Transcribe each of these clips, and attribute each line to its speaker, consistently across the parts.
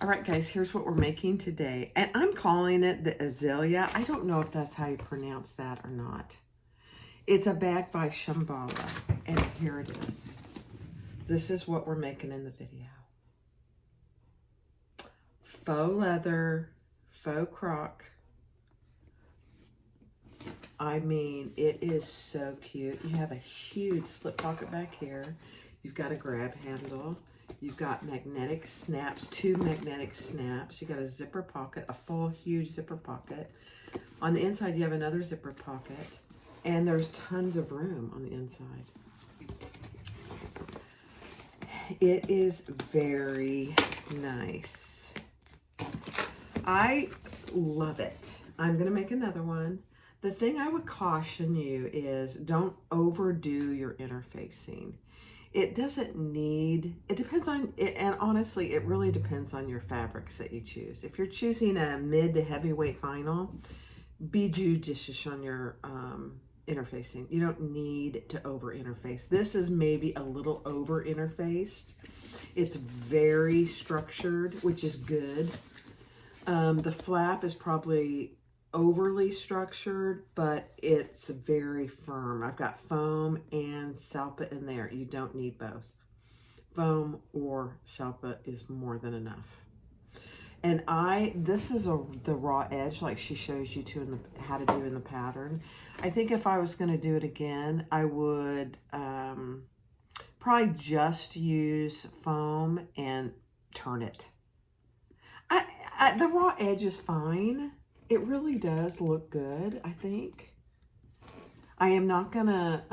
Speaker 1: All right, guys, here's what we're making today. And I'm calling it the Azalea. I don't know if that's how you pronounce that or not. It's a bag by Shambala. And here it is. This is what we're making in the video. Faux leather, faux croc. I mean, it is so cute. You have a huge slip pocket back here. You've got a grab handle. You've got magnetic snaps, 2 magnetic snaps. You got a zipper pocket, a full huge zipper pocket. On the inside, you have another zipper pocket. And there's tons of room on the inside. It is very nice. I love it. I'm going to make another one. The thing I would caution you is don't overdo your interfacing. It doesn't need, it depends on, and honestly, it really depends on your fabrics that you choose. If you're choosing a mid to heavyweight vinyl, be judicious on your interfacing. You don't need to over interface. This is maybe a little over interfaced. It's very structured, which is good. The flap is probably overly structured, but it's very firm. I've got foam and salpa in there. You don't need both. Foam or salpa is more than enough. And this is the raw edge like she shows you how to do in the pattern. I think if I was going to do it again, I would probably just use foam and turn it. The raw edge is fine. It really does look good, I think. I am not gonna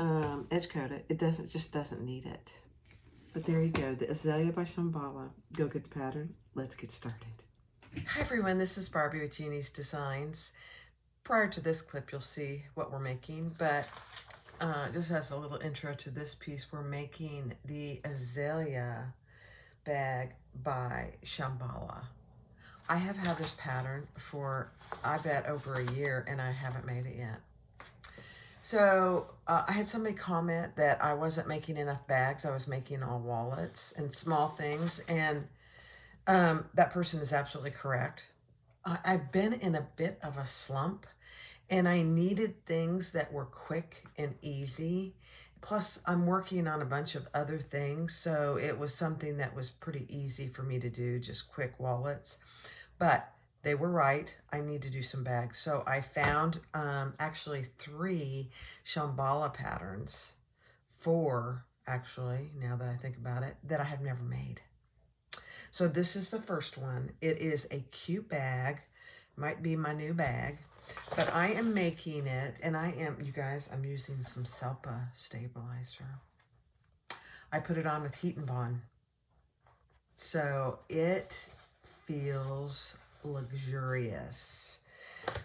Speaker 1: edge coat it. It just doesn't need it. But there you go, the Azalea by Shambala. Go get the pattern. Let's get started. Hi everyone, this is Barbie with Jeannie's Designs. Prior to this clip, you'll see what we're making, but just as a little intro to this piece, we're making the Azalea bag by Shambala. I have had this pattern for, I bet, over a year, and I haven't made it yet. So I had somebody comment that I wasn't making enough bags. I was making all wallets and small things, and that person is absolutely correct. I've been in a bit of a slump, and I needed things that were quick and easy. Plus, I'm working on a bunch of other things, so it was something that was pretty easy for me to do, just quick wallets. But they were right. I need to do some bags. So I found actually 3 Shambala patterns, 4 actually, now that I think about it, that I have never made. So this is the first one. It is a cute bag. Might be my new bag. But I am making it, and you guys, I'm using some Salpa stabilizer. I put it on with Heat and Bond. So it feels luxurious.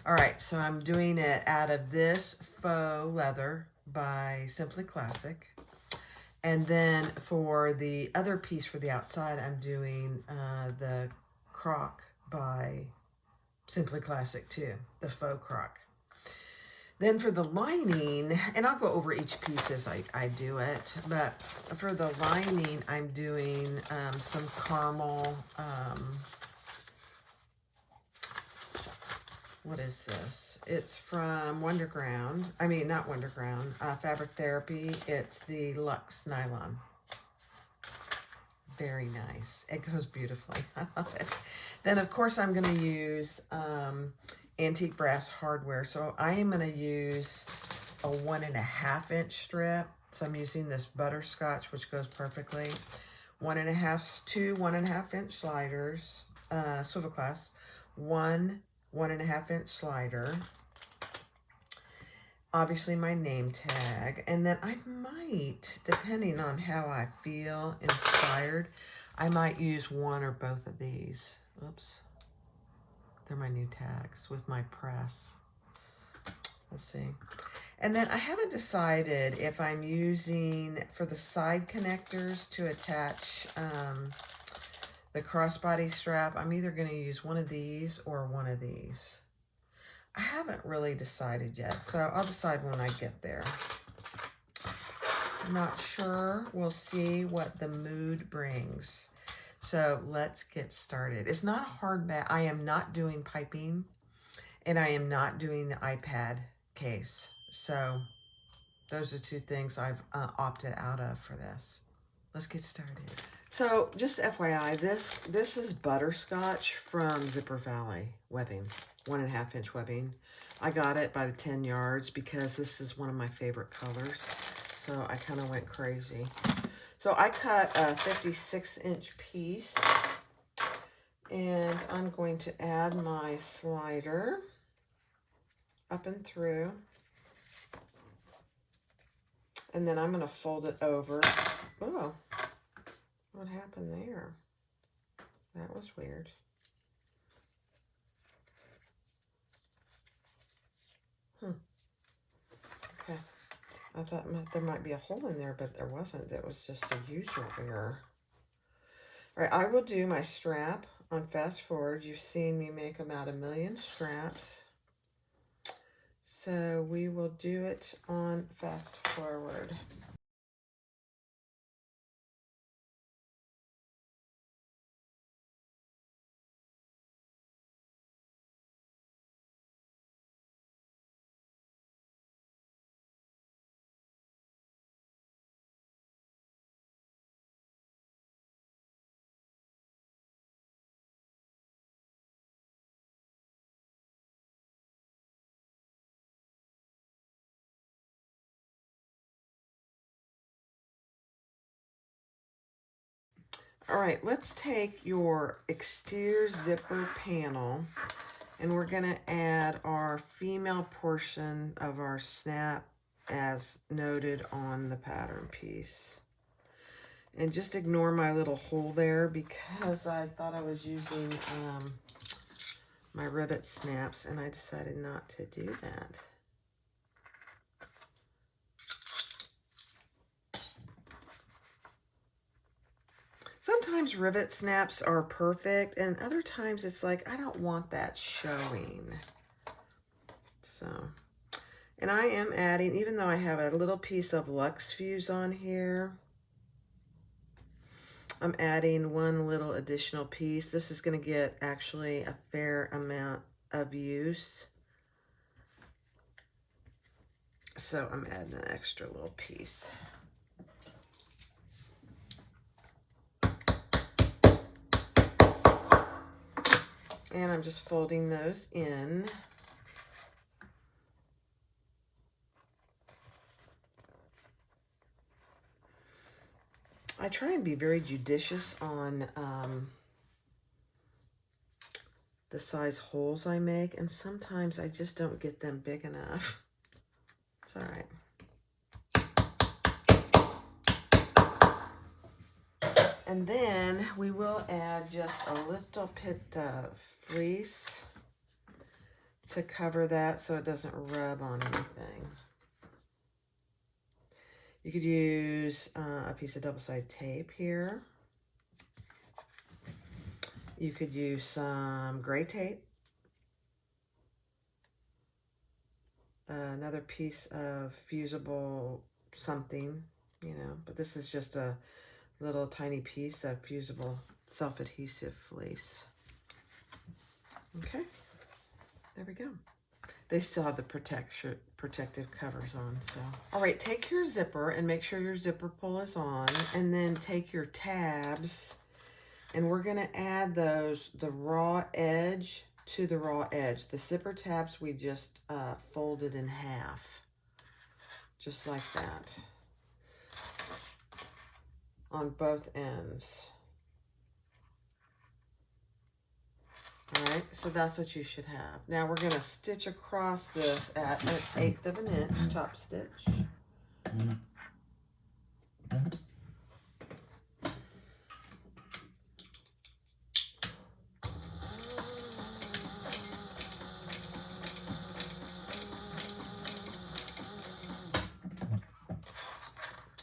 Speaker 1: All right, so I'm doing it out of this faux leather by Simply Classic. And then for the other piece for the outside, I'm doing the croc by Simply Classic too, the faux croc. Then for the lining, and I'll go over each piece as I do it, but for the lining, I'm doing some caramel, what is this? It's from Wonderground. I mean, not Wonderground, Fabric Therapy. It's the Luxe Nylon. Very nice. It goes beautifully. I love it. Then, of course, I'm going to use antique brass hardware. So I am going to use a 1.5 inch strip. So I'm using this butterscotch, which goes perfectly. 2 1.5 inch sliders, swivel clasp, 1.5 inch slider, obviously my name tag, and then I might, depending on how I feel inspired, I might use one or both of these. Oops, they're my new tags with my press. Let's see. And then I haven't decided if I'm using, for the side connectors to attach the crossbody strap, I'm either going to use one of these or one of these. I haven't really decided yet, so I'll decide when I get there. I'm not sure. We'll see what the mood brings. So let's get started. It's not a hard bag. I am not doing piping, and I am not doing the iPad case. So those are two things I've opted out of for this. Let's get started. So just FYI, this is butterscotch from Zipper Valley webbing, 1.5 inch webbing. I got it by the 10 yards because this is one of my favorite colors. So I kind of went crazy. So I cut a 56-inch piece, and I'm going to add my slider up and through. And then I'm going to fold it over. Oh, what happened there? That was weird. Okay. I thought there might be a hole in there, but there wasn't. It was just a user error. All right, I will do my strap on fast forward. You've seen me make about 1 million straps. So we will do it on fast forward. All right, let's take your exterior zipper panel, and we're going to add our female portion of our snap as noted on the pattern piece. And just ignore my little hole there because I thought I was using my rivet snaps, and I decided not to do that. Sometimes rivet snaps are perfect, and other times it's like, I don't want that showing. So, and I am adding, even though I have a little piece of Luxe Fuse on here, I'm adding one little additional piece. This is going to get actually a fair amount of use. So I'm adding an extra little piece. And I'm just folding those in. I try and be very judicious on the size holes I make, and sometimes I just don't get them big enough. It's all right. And then we will add just a little bit of fleece to cover that so it doesn't rub on anything. You could use a piece of double-sided tape here. You could use some gray tape. Another piece of fusible something, you know, but this is just a little tiny piece of fusible self-adhesive fleece. Okay, there we go. They still have the protective covers on, so. All right, take your zipper and make sure your zipper pull is on, and then take your tabs, and we're gonna add those, the raw edge to the raw edge. The zipper tabs we just folded in half, just like that, on both ends. All right, so that's what you should have. Now we're going to stitch across this at 1/8 of an inch top stitch.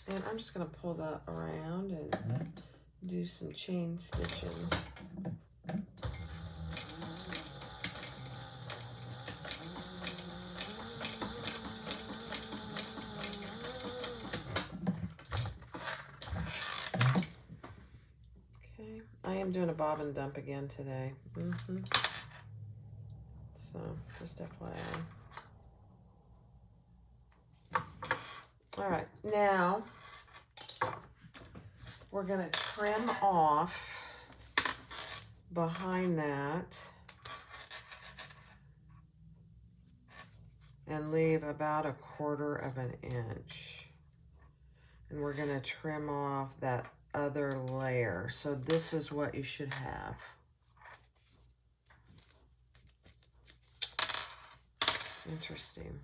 Speaker 1: And I'm just going to pull that around and do some chain stitching. I'm doing a bob and dump again today. So, just FYI. All right, now we're going to trim off behind that and leave about 1/4 of an inch. And we're going to trim off that other layer. So this is what you should have. Interesting.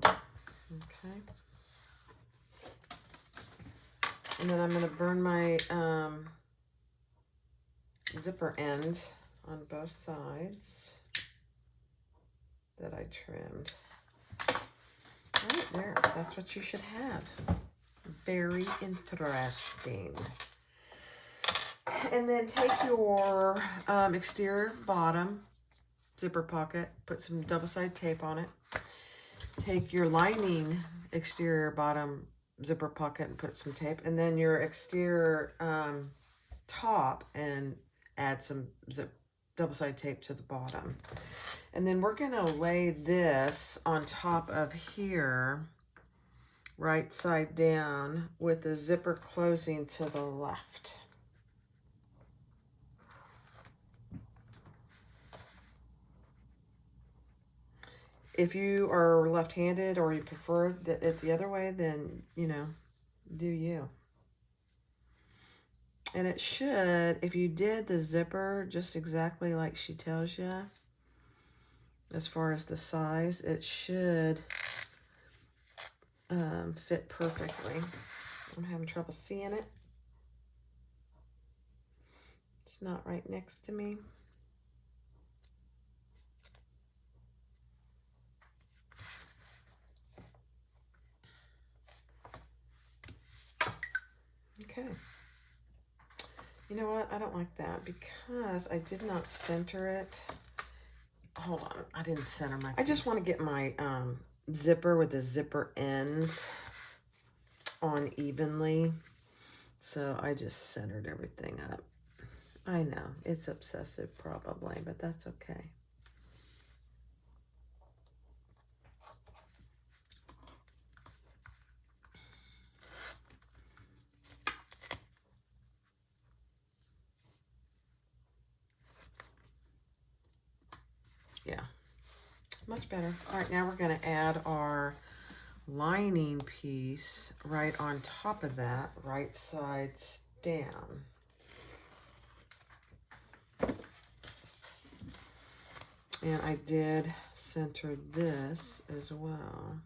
Speaker 1: Okay. And then I'm going to burn my zipper end on both sides that I trimmed. Right there. That's what you should have. Very interesting. And then take your exterior bottom zipper pocket, put some double-sided tape on it. Take your lining exterior bottom zipper pocket and put some tape, and then your exterior top and add some double-sided tape to the bottom. And then we're gonna lay this on top of here, right side down, with the zipper closing to the left. If you are left-handed or you prefer it the other way, then, you know, do you. And it should, if you did the zipper just exactly like she tells you, as far as the size, it should fit perfectly. I'm having trouble seeing it. It's not right next to me. Okay. You know what? I don't like that because I did not center it. Hold on. I didn't center my piece. I just want to get my zipper with the zipper ends on evenly. So I just centered everything up. I know. It's obsessive probably, but that's okay. Yeah, much better. All right, now we're going to add our lining piece right on top of that, right sides down. And I did center this as well.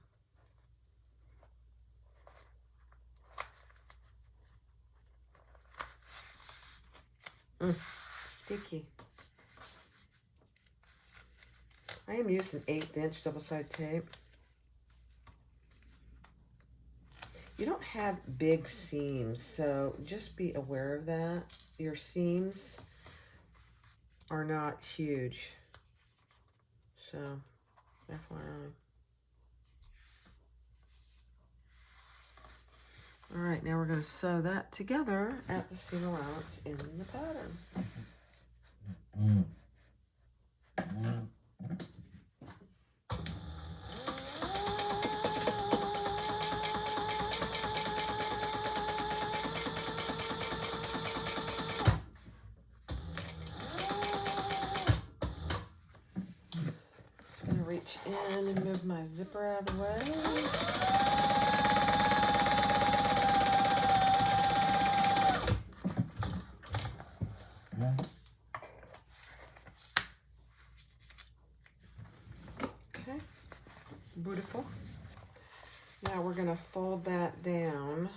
Speaker 1: Sticky. I am using 1/8 inch double-sided tape. You don't have big seams, so just be aware of that. Your seams are not huge. So, FYI. All right, now we're going to sew that together at the seam allowance in the pattern. Just going to reach in and move my zipper out of the way. Okay, beautiful. Now we're going to fold that down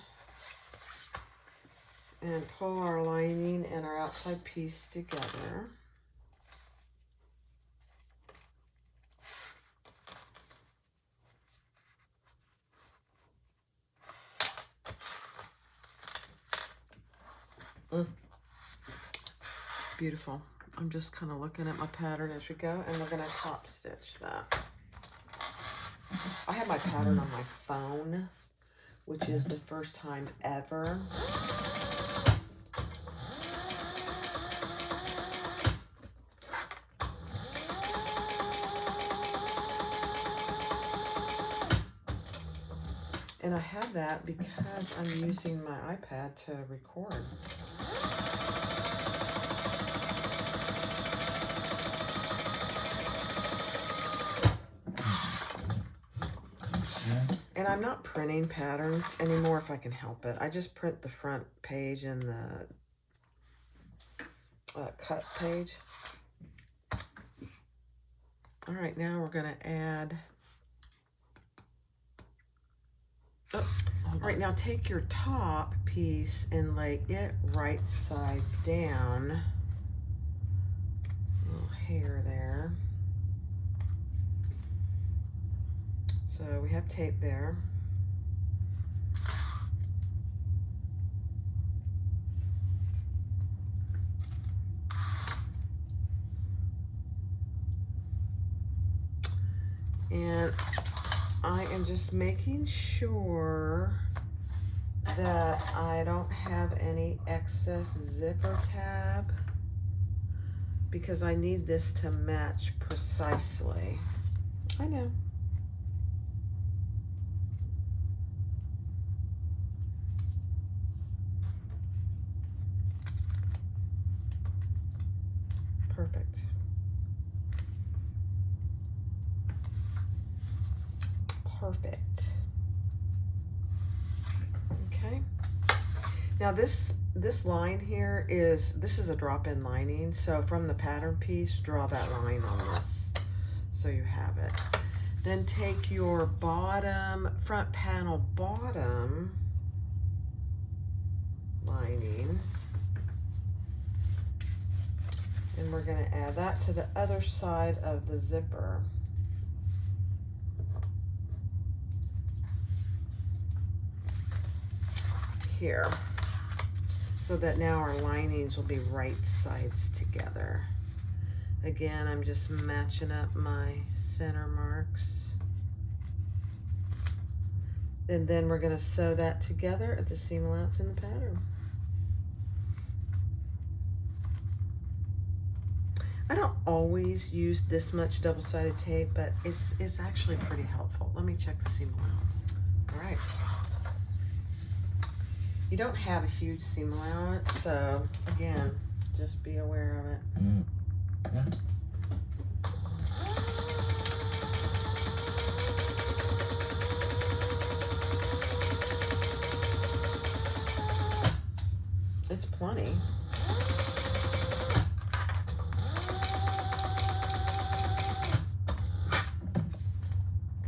Speaker 1: and pull our lining and our outside piece together. Beautiful. I'm just kind of looking at my pattern as we go, and we're going to top stitch that. I have my pattern on my phone, which is the first time ever. And I have that because I'm using my iPad to record. And I'm not printing patterns anymore if I can help it. I just print the front page and the cut page. All right, now we're gonna add, all right, now take your top piece and lay it right side down. A little hair there. So we have tape there. And I am just making sure that I don't have any excess zipper tab because I need this to match precisely. I know. Perfect. Perfect. Okay. Now this line here is a drop-in lining. So from the pattern piece, draw that line on this. So you have it. Then take your front panel bottom lining, and we're going to add that to the other side of the zipper. Here, so that now our linings will be right sides together. Again, I'm just matching up my center marks. And then we're going to sew that together at the seam allowance in the pattern. I don't always use this much double-sided tape, but it's actually pretty helpful. Let me check the seam allowance. All right. You don't have a huge seam allowance, so again, just be aware of it. It's plenty.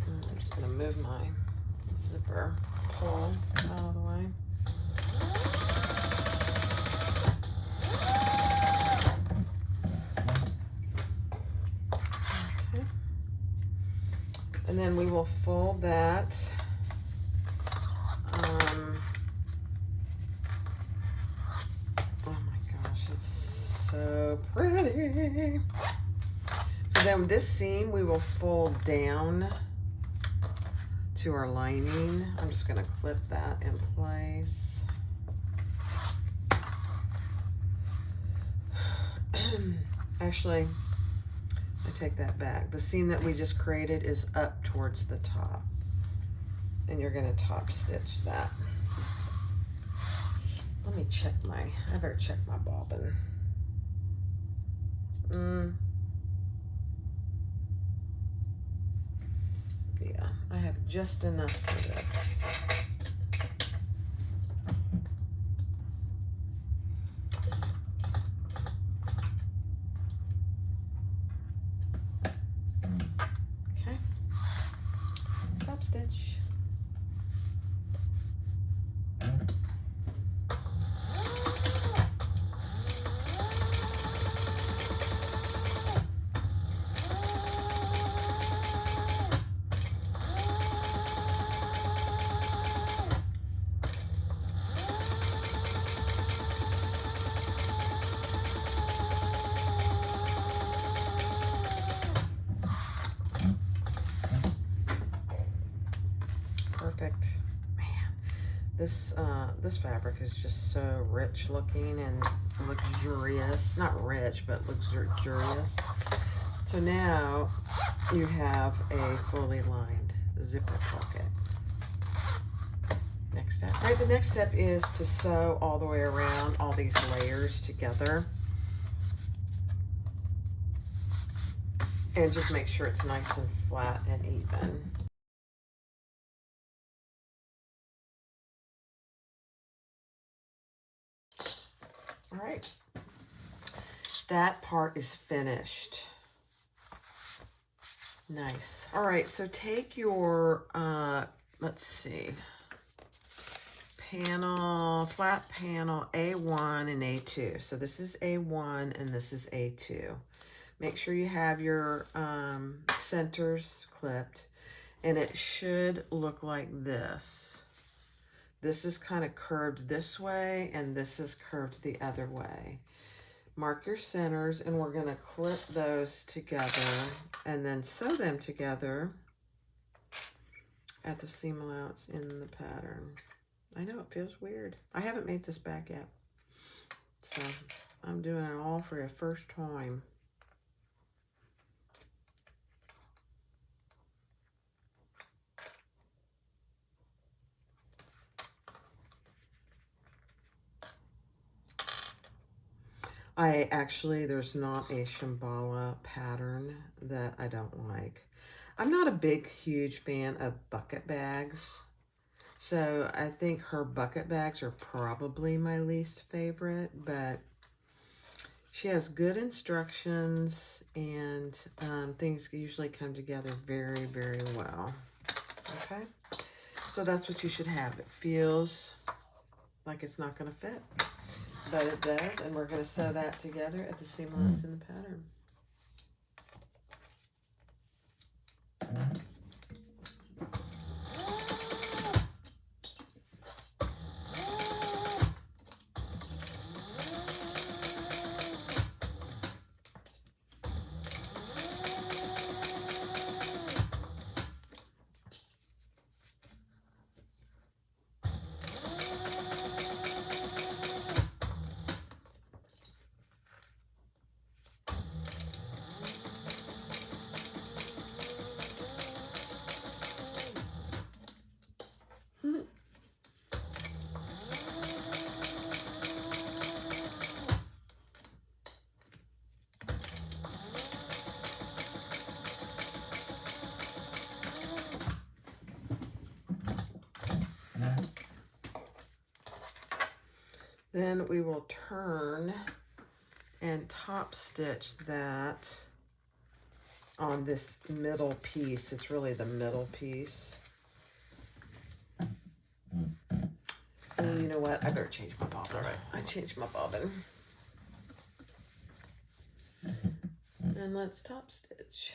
Speaker 1: I'm just gonna move my zipper pull out of the way. And then we will fold that. Oh my gosh, it's so pretty. So then this seam we will fold down to our lining. I'm just going to clip that in place. Actually, I take that back. The seam that we just created is up towards the top. And you're going to top stitch that. Let me check I better check my bobbin. Yeah, I have just enough for this. Okay, top stitch. This fabric is just so rich looking and luxurious. Not rich, but luxurious. So now you have a fully lined zipper pocket. Next step. All right, the next step is to sew all the way around all these layers together. And just make sure it's nice and flat and even. All right, that part is finished. Nice. All right, so take your, let's see, flat panel A1 and A2. So this is A1 and this is A2. Make sure you have your centers clipped, and it should look like this. This is kind of curved this way, and this is curved the other way. Mark your centers, and we're going to clip those together and then sew them together at the seam allowance in the pattern. I know it feels weird. I haven't made this bag yet, so I'm doing it all for the first time. There's not a Shambala pattern that I don't like. I'm not a big, huge fan of bucket bags. So I think her bucket bags are probably my least favorite, but she has good instructions, and things usually come together very, very well. Okay, so that's what you should have. It feels like it's not going to fit, but it does, and we're going to sew that together at the seam allowance in the pattern. Then we will turn and top stitch that on this middle piece. It's really the middle piece. Oh, you know what? I better change my bobbin. All right, I changed my bobbin. And let's top stitch.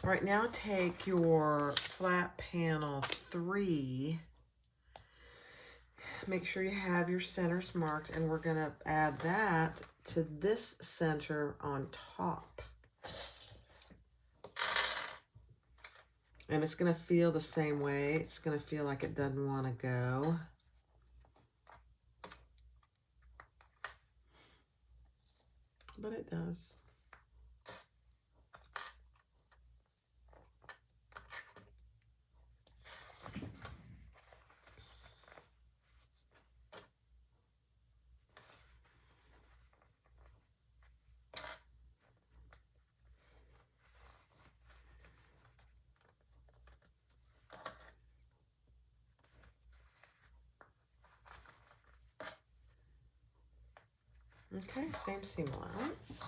Speaker 1: All right, now take your flat panel 3. Make sure you have your centers marked, and we're going to add that to this center on top. And it's going to feel the same way. It's going to feel like it doesn't want to go. But it does. Okay, same seam allowance.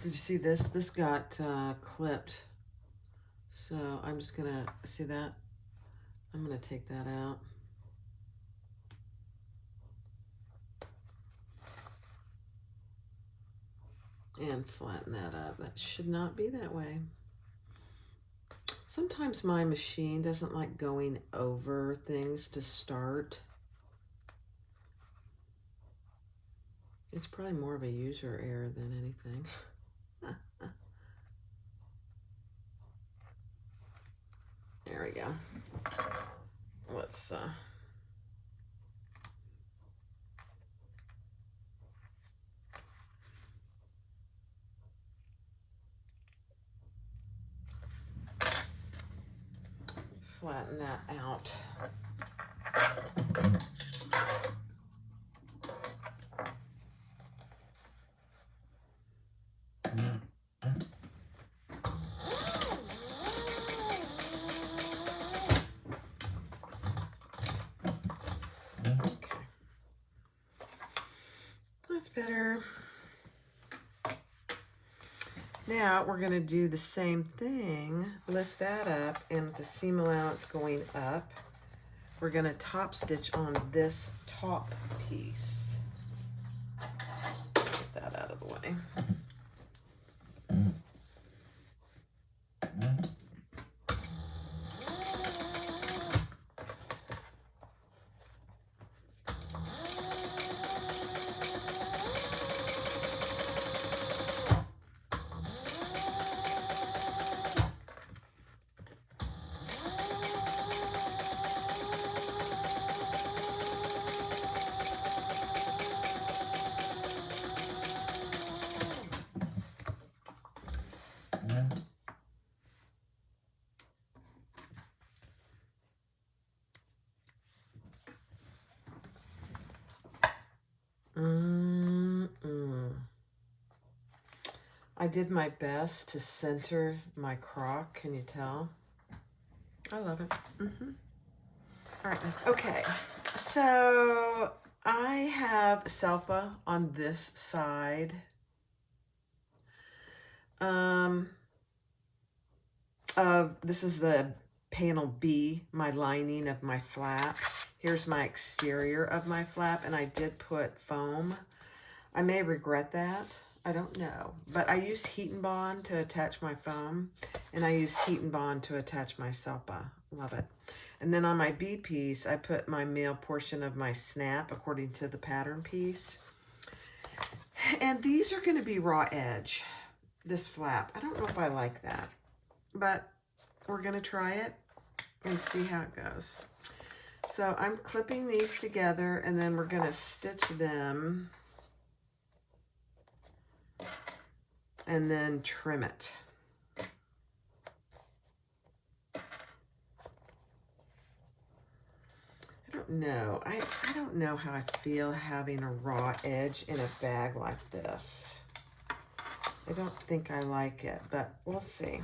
Speaker 1: Did you see this? This got clipped. So I'm just gonna, see that? I'm gonna take that out. And flatten that up. That should not be that way. Sometimes my machine doesn't like going over things to start. It's probably more of a user error than anything. There we go. Let's flatten that out. That's better. Now we're going to do the same thing. Lift that up, and with the seam allowance going up, we're going to top stitch on this top piece. Get that out of the way. I did my best to center my crock. Can you tell? I love it. All right, okay. So I have Selpa on this side. This is the panel B, my lining of my flap. Here's my exterior of my flap, and I did put foam. I may regret that. I don't know. But I use Heat and Bond to attach my foam, and I use Heat and Bond to attach my Selpa. Love it. And then on my B piece, I put my male portion of my snap according to the pattern piece. And these are going to be raw edge, this flap. I don't know if I like that, but we're going to try it and see how it goes. So I'm clipping these together, and then we're going to stitch them and then trim it. I don't know. I don't know how I feel having a raw edge in a bag like this. I don't think I like it, but we'll see.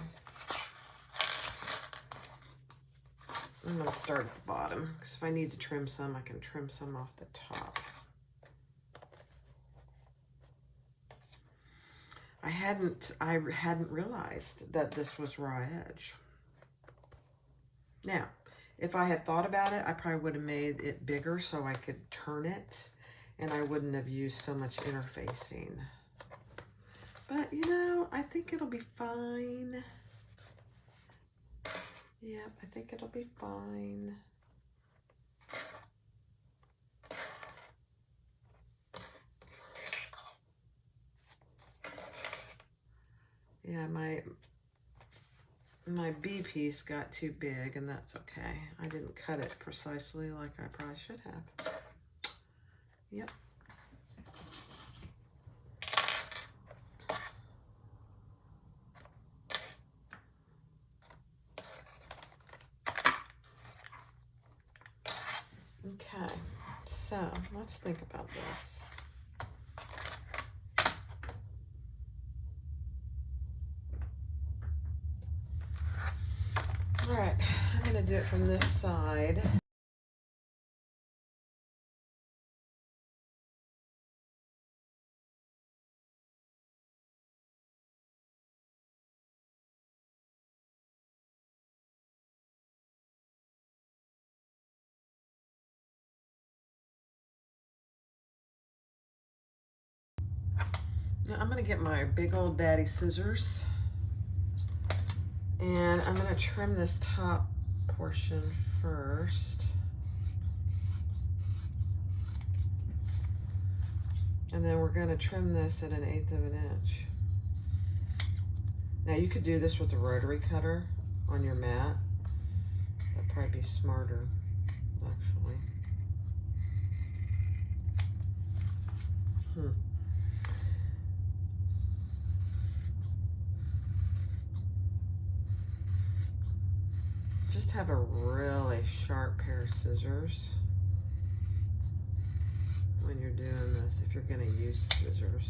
Speaker 1: I'm going to start at the bottom, because if I need to trim some, I can trim some off the top. I hadn't realized that this was raw edge. Now, If I had thought about it, I probably would have made it bigger so I could turn it and I wouldn't have used so much interfacing. But, you know, I think it'll be fine. Yeah, I think it'll be fine. Yeah, my B piece got too big, and that's okay. I didn't cut it precisely like I probably should have. Yep. Okay, so let's think about this. All right, I'm gonna do it from this side. Now I'm gonna get my big old daddy scissors and I'm gonna trim this top portion first. And then we're gonna trim this at 1/8 of an inch. Now you could do this with a rotary cutter on your mat. That'd probably be smarter, actually. Just have a really sharp pair of scissors when you're doing this, if you're gonna use scissors.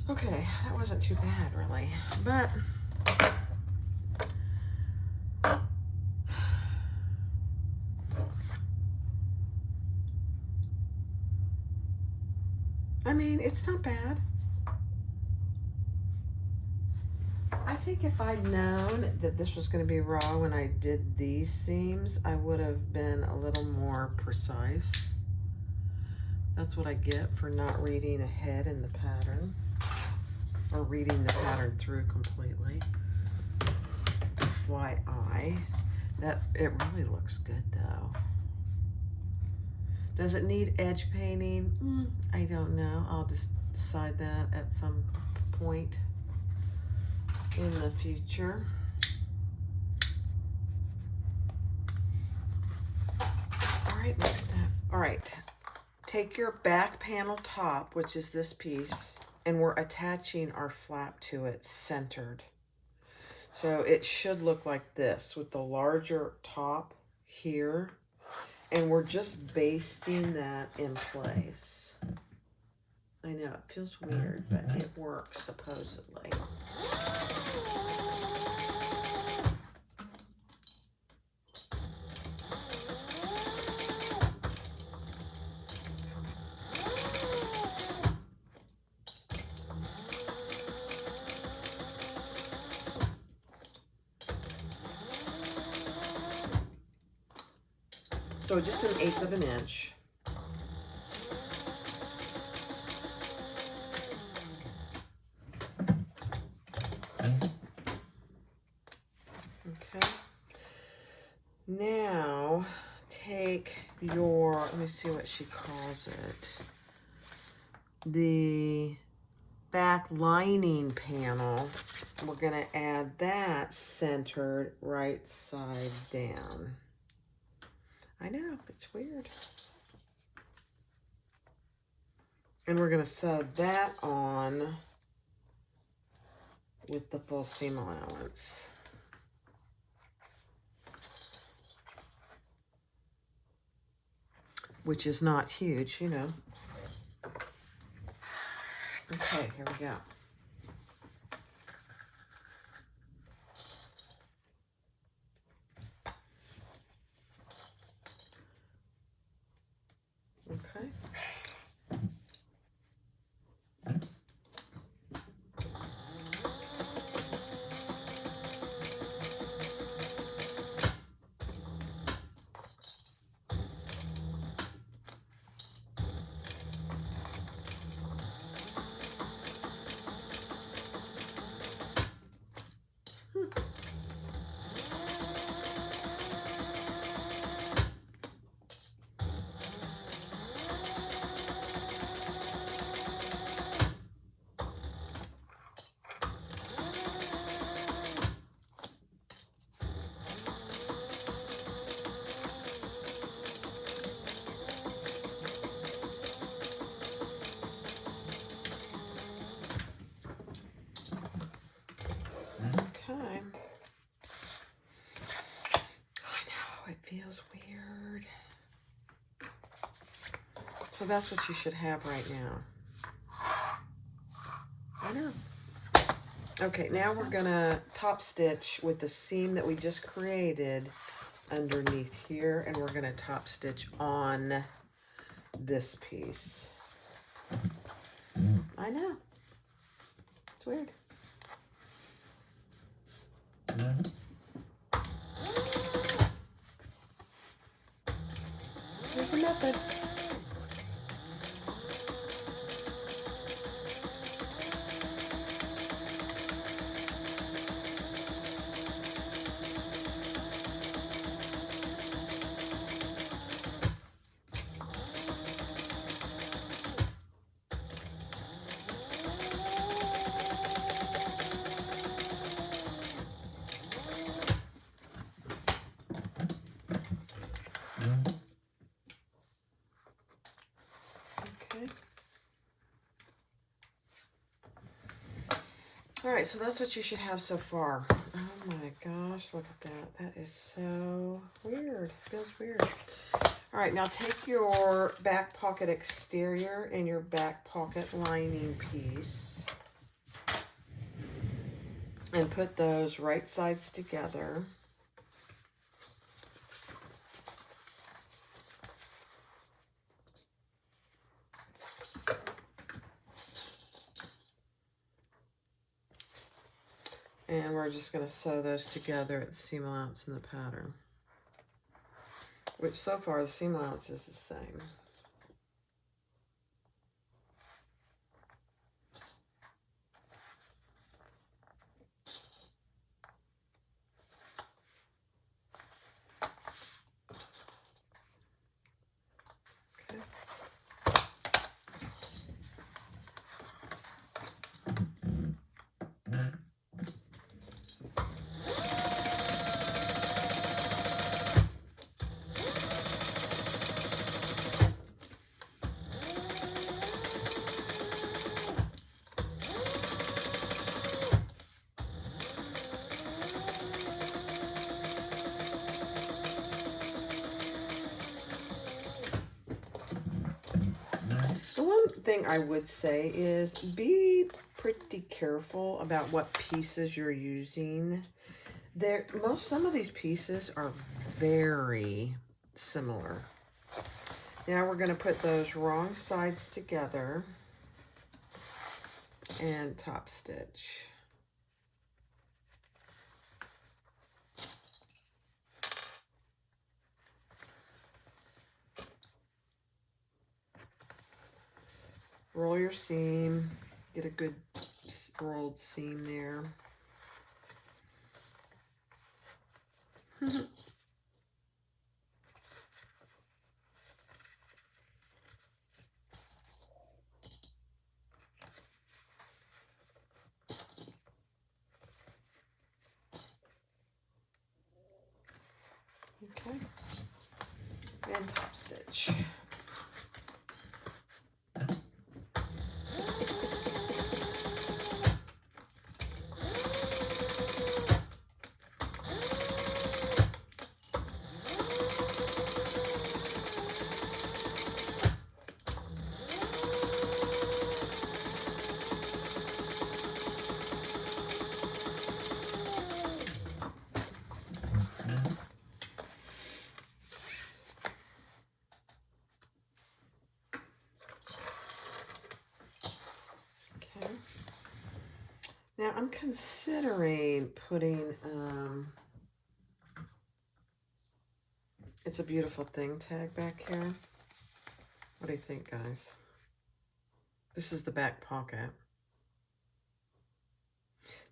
Speaker 1: Okay, that wasn't too bad really, but I mean, it's not bad. I think if I'd known that this was going to be raw when I did these seams, I would have been a little more precise. That's what I get for not reading ahead in the pattern, or reading the pattern through completely. FYI, it really looks good though. Does it need edge painting? I don't know. I'll just decide that at some point in the future. All right, next step. All right, take your back panel top, which is this piece, and we're attaching our flap to it centered. So it should look like this with the larger top here, and we're just basting that in place. I know, it feels weird, but it works supposedly. So just 1/8 of an inch. Okay. Now take your, let me see what she calls it, the back lining panel. We're going to add that centered right side down. I know, it's weird. And we're going to sew that on with the full seam allowance. Which is not huge, you know. Okay, here we go. So that's what you should have right now. I know. Okay, now we're gonna top stitch with the seam that we just created underneath here, and we're gonna top stitch on this piece. I know. It's weird. There's a method. Okay. All right, so that's what you should have so far. Oh my gosh, look at that. That is so weird. Feels weird. All right, now take your back pocket exterior and your back pocket lining piece and put those right sides together. And we're just going to sew those together at the seam allowance in the pattern, which so far the seam allowance is the same. The one thing I would say is be pretty careful about what pieces you're using. Some of these pieces are very similar. Now we're going to put those wrong sides together and top stitch. Roll your seam, get a good rolled seam there. Okay, and top stitch. Now I'm considering putting, It's a Beautiful Thing tag back here. What do you think, guys? This is the back pocket.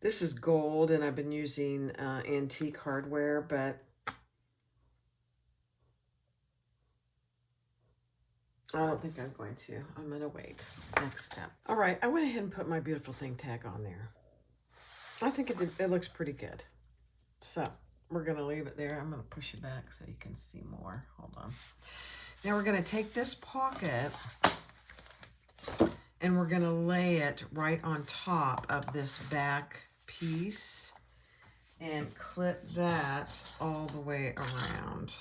Speaker 1: This is gold, and I've been using antique hardware, but I don't think I'm going to. I'm going to wait. Next step. All right, I went ahead and put my Beautiful Thing tag on there. I think it looks pretty good. So we're going to leave it there. I'm going to push it back so you can see more. Hold on. Now we're going to take this pocket and we're going to lay it right on top of this back piece and clip that all the way around.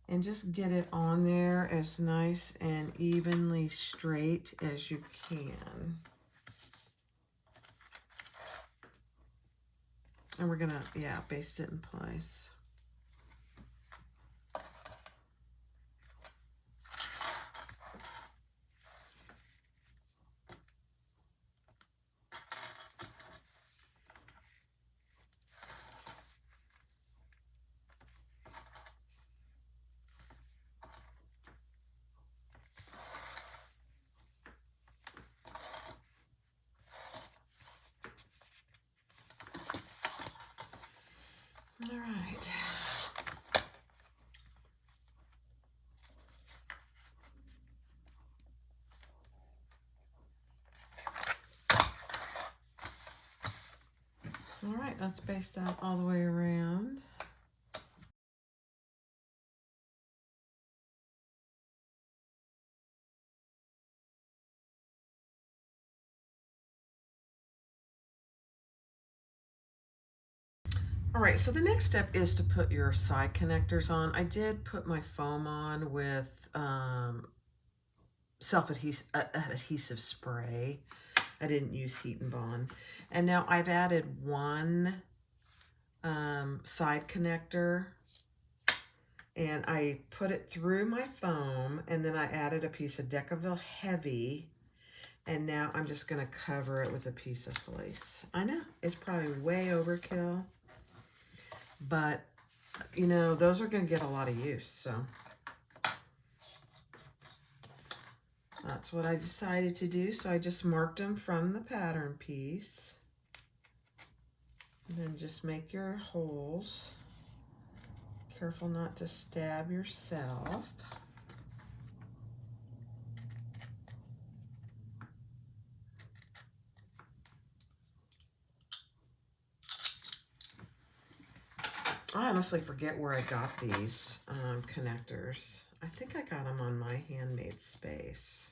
Speaker 1: and just get it on there as nice and evenly straight as you can. And we're gonna, yeah, baste it in place. All right. All right, let's baste that all the way around. All right, so the next step is to put your side connectors on. I did put my foam on with self-adhesive spray. I didn't use Heat and Bond. And now I've added one side connector, and I put it through my foam, and then I added a piece of Decaville Heavy, and now I'm just going to cover it with a piece of fleece. I know, it's probably way overkill, but, you know, those are going to get a lot of use, so that's what I decided to do. So I just marked them from the pattern piece. And then just make your holes. Careful not to stab yourself. I honestly forget where I got these connectors. I think I got them on My Handmade Space.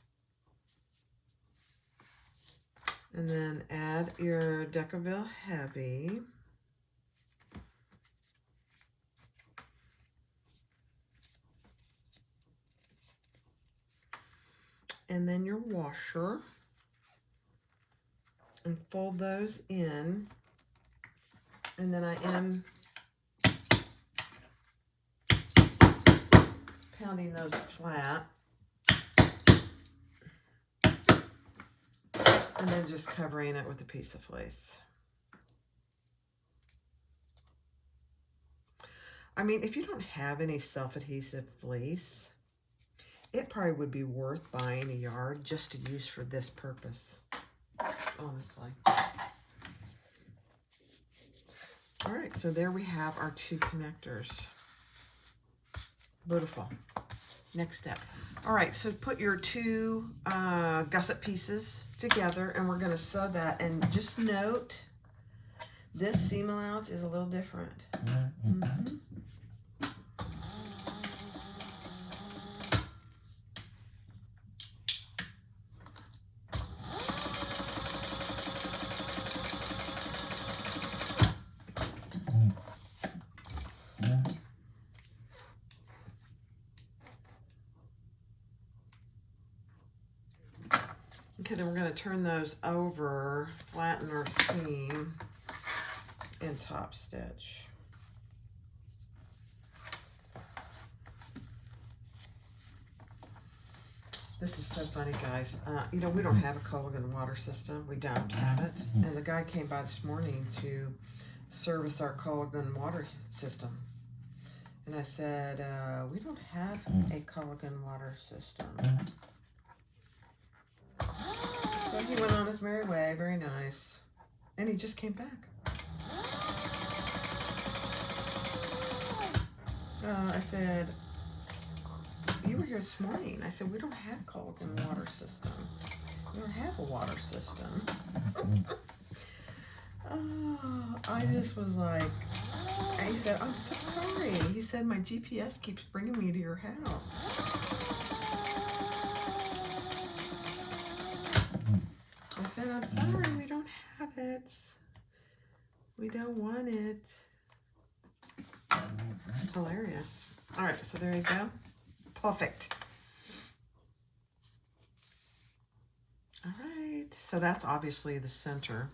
Speaker 1: And then add your Decaville Heavy. And then your washer. And fold those in. And then I am pounding those flat. And then just covering it with a piece of fleece. I mean, if you don't have any self-adhesive fleece, it probably would be worth buying a yard just to use for this purpose, honestly. All right, so there we have our two connectors. Beautiful. Next step. All right, so put your two gusset pieces together, and we're going to sew that. And just note, this seam allowance is a little different. Mm-hmm. Okay, then we're going to turn those over, flatten our seam, and top stitch. This is so funny, guys. You know, we don't have a Culligan water system. We don't have it. And the guy came by this morning to service our Culligan water system. And I said, we don't have a Culligan water system. So he went on his merry way, very nice. And he just came back. I said, you were here this morning. I said, we don't have Culligan water system. We don't have a water system. Oh, I just was like, he said, I'm so sorry. He said, my GPS keeps bringing me to your house. I said, I'm sorry, we don't have it. We don't want it. Hilarious. All right, so there you go. Perfect. All right, so that's obviously the center.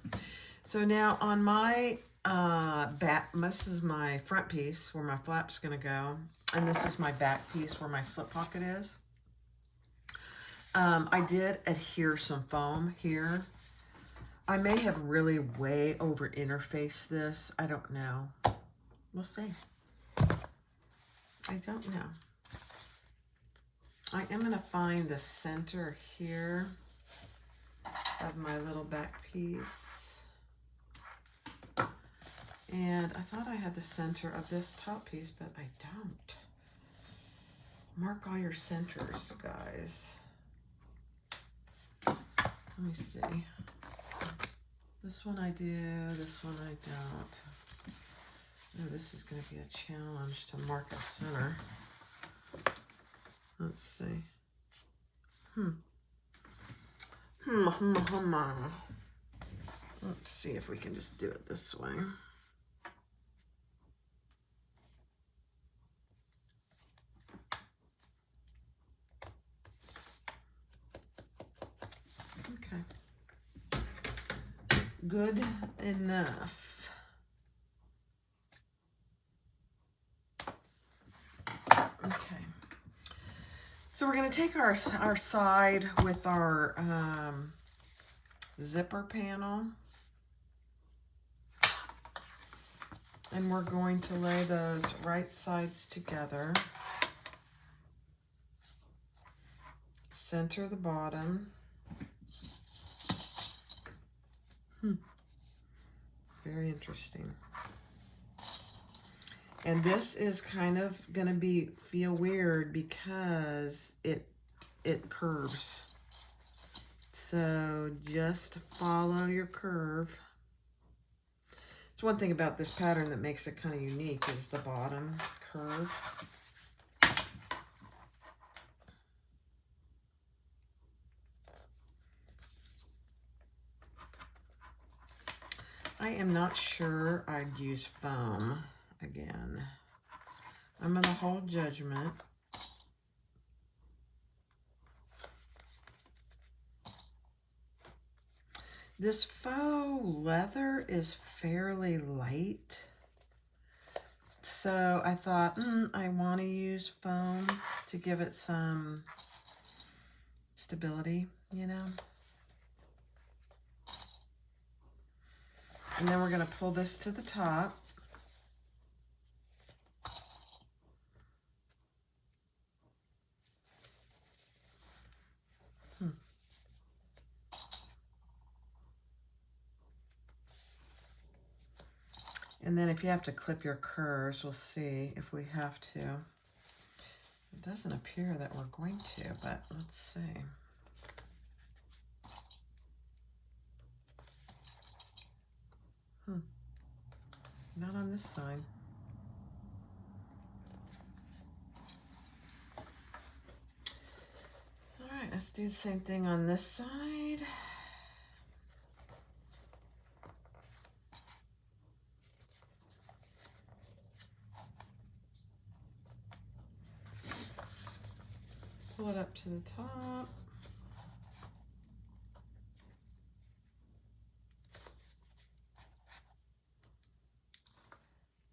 Speaker 1: So now on my back, this is my front piece where my flap's gonna go, and this is my back piece where my slip pocket is. I did adhere some foam here. I may have really way over interfaced this. I don't know. We'll see. I don't know. I am gonna find the center here of my little back piece. And I thought I had the center of this top piece, but I don't. Mark all your centers, guys. Let me see. This one I do, this one I don't. Oh, this is going to be a challenge to mark a center. Let's see. Let's see if we can just do it this way. Okay. Good enough. Okay. So we're going to take our side with our zipper panel, and we're going to lay those right sides together. Center the bottom. Very interesting. And this is kind of gonna feel weird because it curves. So just follow your curve. It's one thing about this pattern that makes it kind of unique is the bottom curve. I am not sure I'd use foam again. I'm gonna hold judgment. This faux leather is fairly light. So I thought, I want to use foam to give it some stability, you know. And then we're going to pull this to the top. And then if you have to clip your curves, we'll see if we have to. It doesn't appear that we're going to, but let's see. Not on this side. All right, let's do the same thing on this side. Pull it up to the top.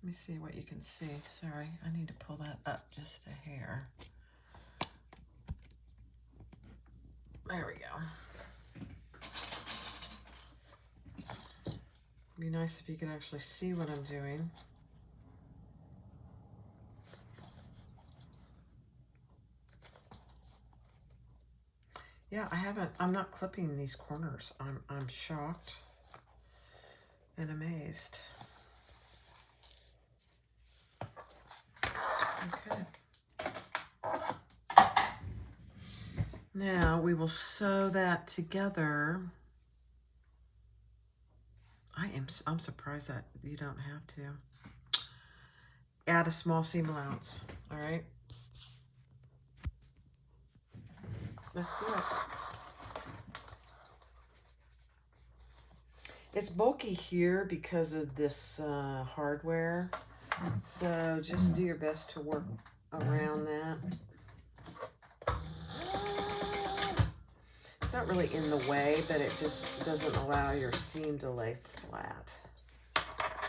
Speaker 1: Let me see what you can see. Sorry, I need to pull that up just a hair. There we go. It'd be nice if you could actually see what I'm doing. Yeah, I'm not clipping these corners. I'm shocked and amazed. Okay. Now we will sew that together. I'm surprised that you don't have to. Add a small seam allowance, all right? Let's do it. It's bulky here because of this hardware, So just do your best to work around that. It's not really in the way, but it just doesn't allow your seam to lay flat.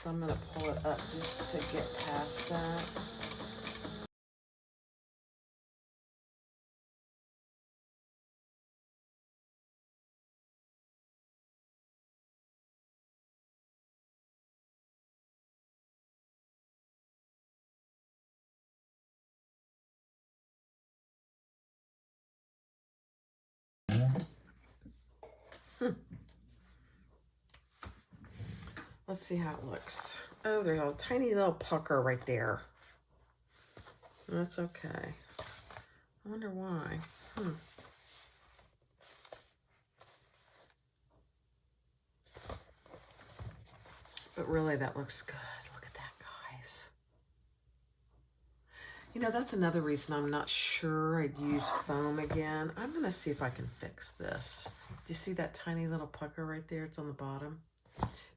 Speaker 1: So I'm going to pull it up just to get past that. Let's see how it looks. Oh, there's a tiny little pucker right there. That's okay. I wonder why. But really, that looks good. Look at that, guys. You know, that's another reason I'm not sure I'd use foam again. I'm going to see if I can fix this. Do you see that tiny little pucker right there? It's on the bottom.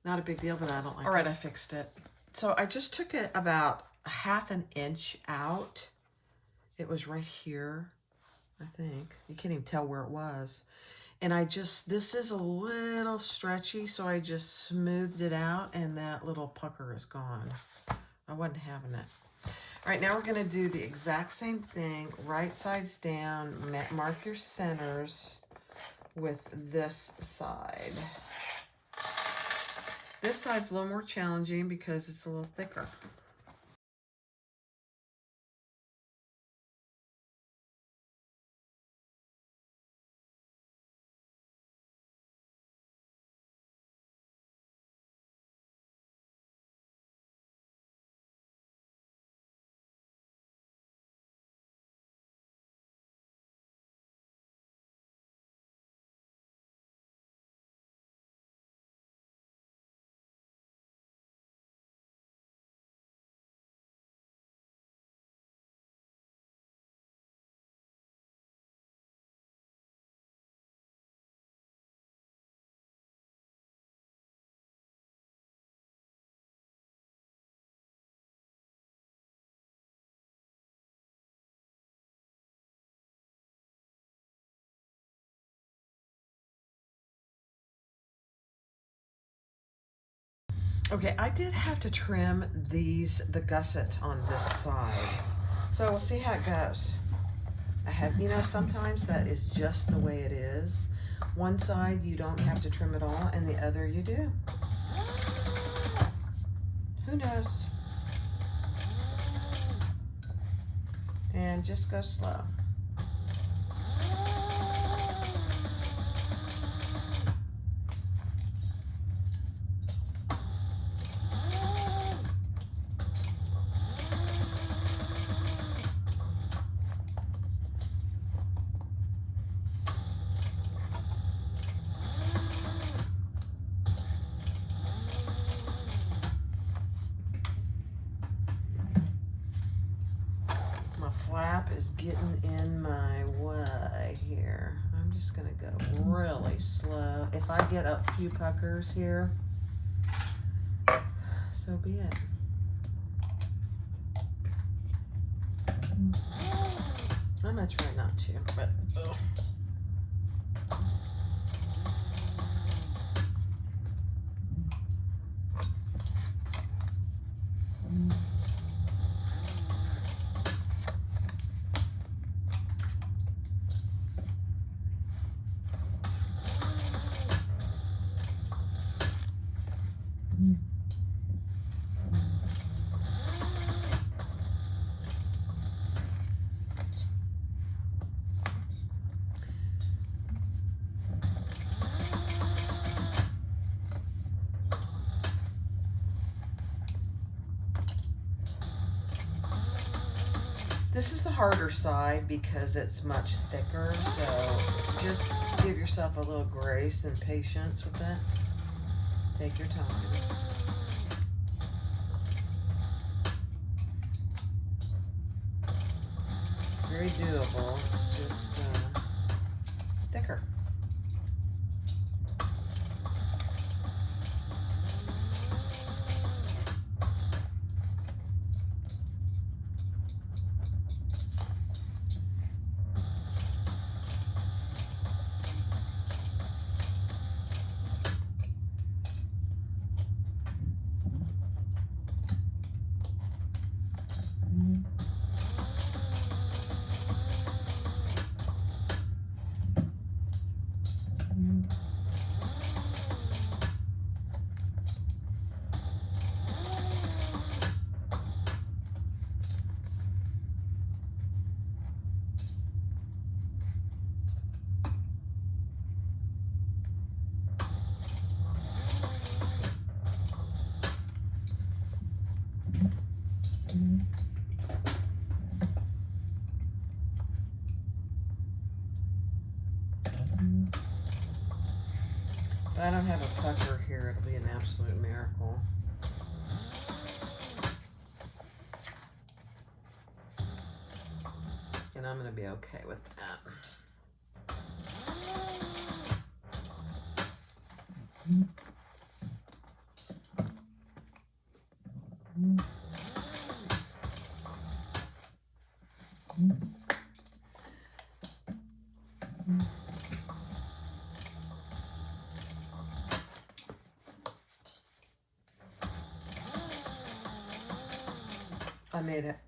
Speaker 1: Not a big deal, but I don't like it. All right, I fixed it. So I just took it about 1/2 inch out. It was right here, I think. You can't even tell where it was. And this is a little stretchy, so I just smoothed it out, and that little pucker is gone. I wasn't having it. All right, now we're going to do the exact same thing, right sides down, mark your centers with this side. This side's a little more challenging because it's a little thicker. Okay, I did have to trim the gusset on this side. So we'll see how it goes. You know, sometimes that is just the way it is. One side you don't have to trim at all, and the other you do. Who knows? And just go slow. Flap is getting in my way here. I'm just gonna go really slow. If I get a few puckers here, so be it. I'm gonna try not to, but ugh. This is the harder side because it's much thicker, so just give yourself a little grace and patience with it. Take your time. It's very doable, it's just thicker. I don't have a pucker here, it'll be an absolute miracle. And I'm going to be okay with that.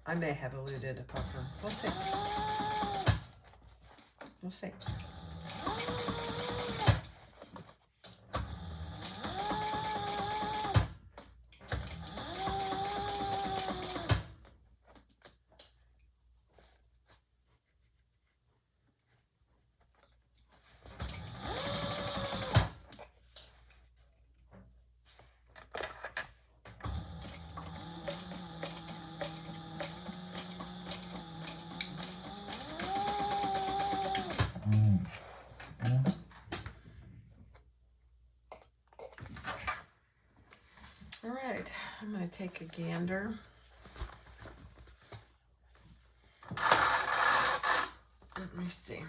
Speaker 1: I may have eluded a pucker. We'll see. We'll see. All right, I'm going to take a gander. Let me see.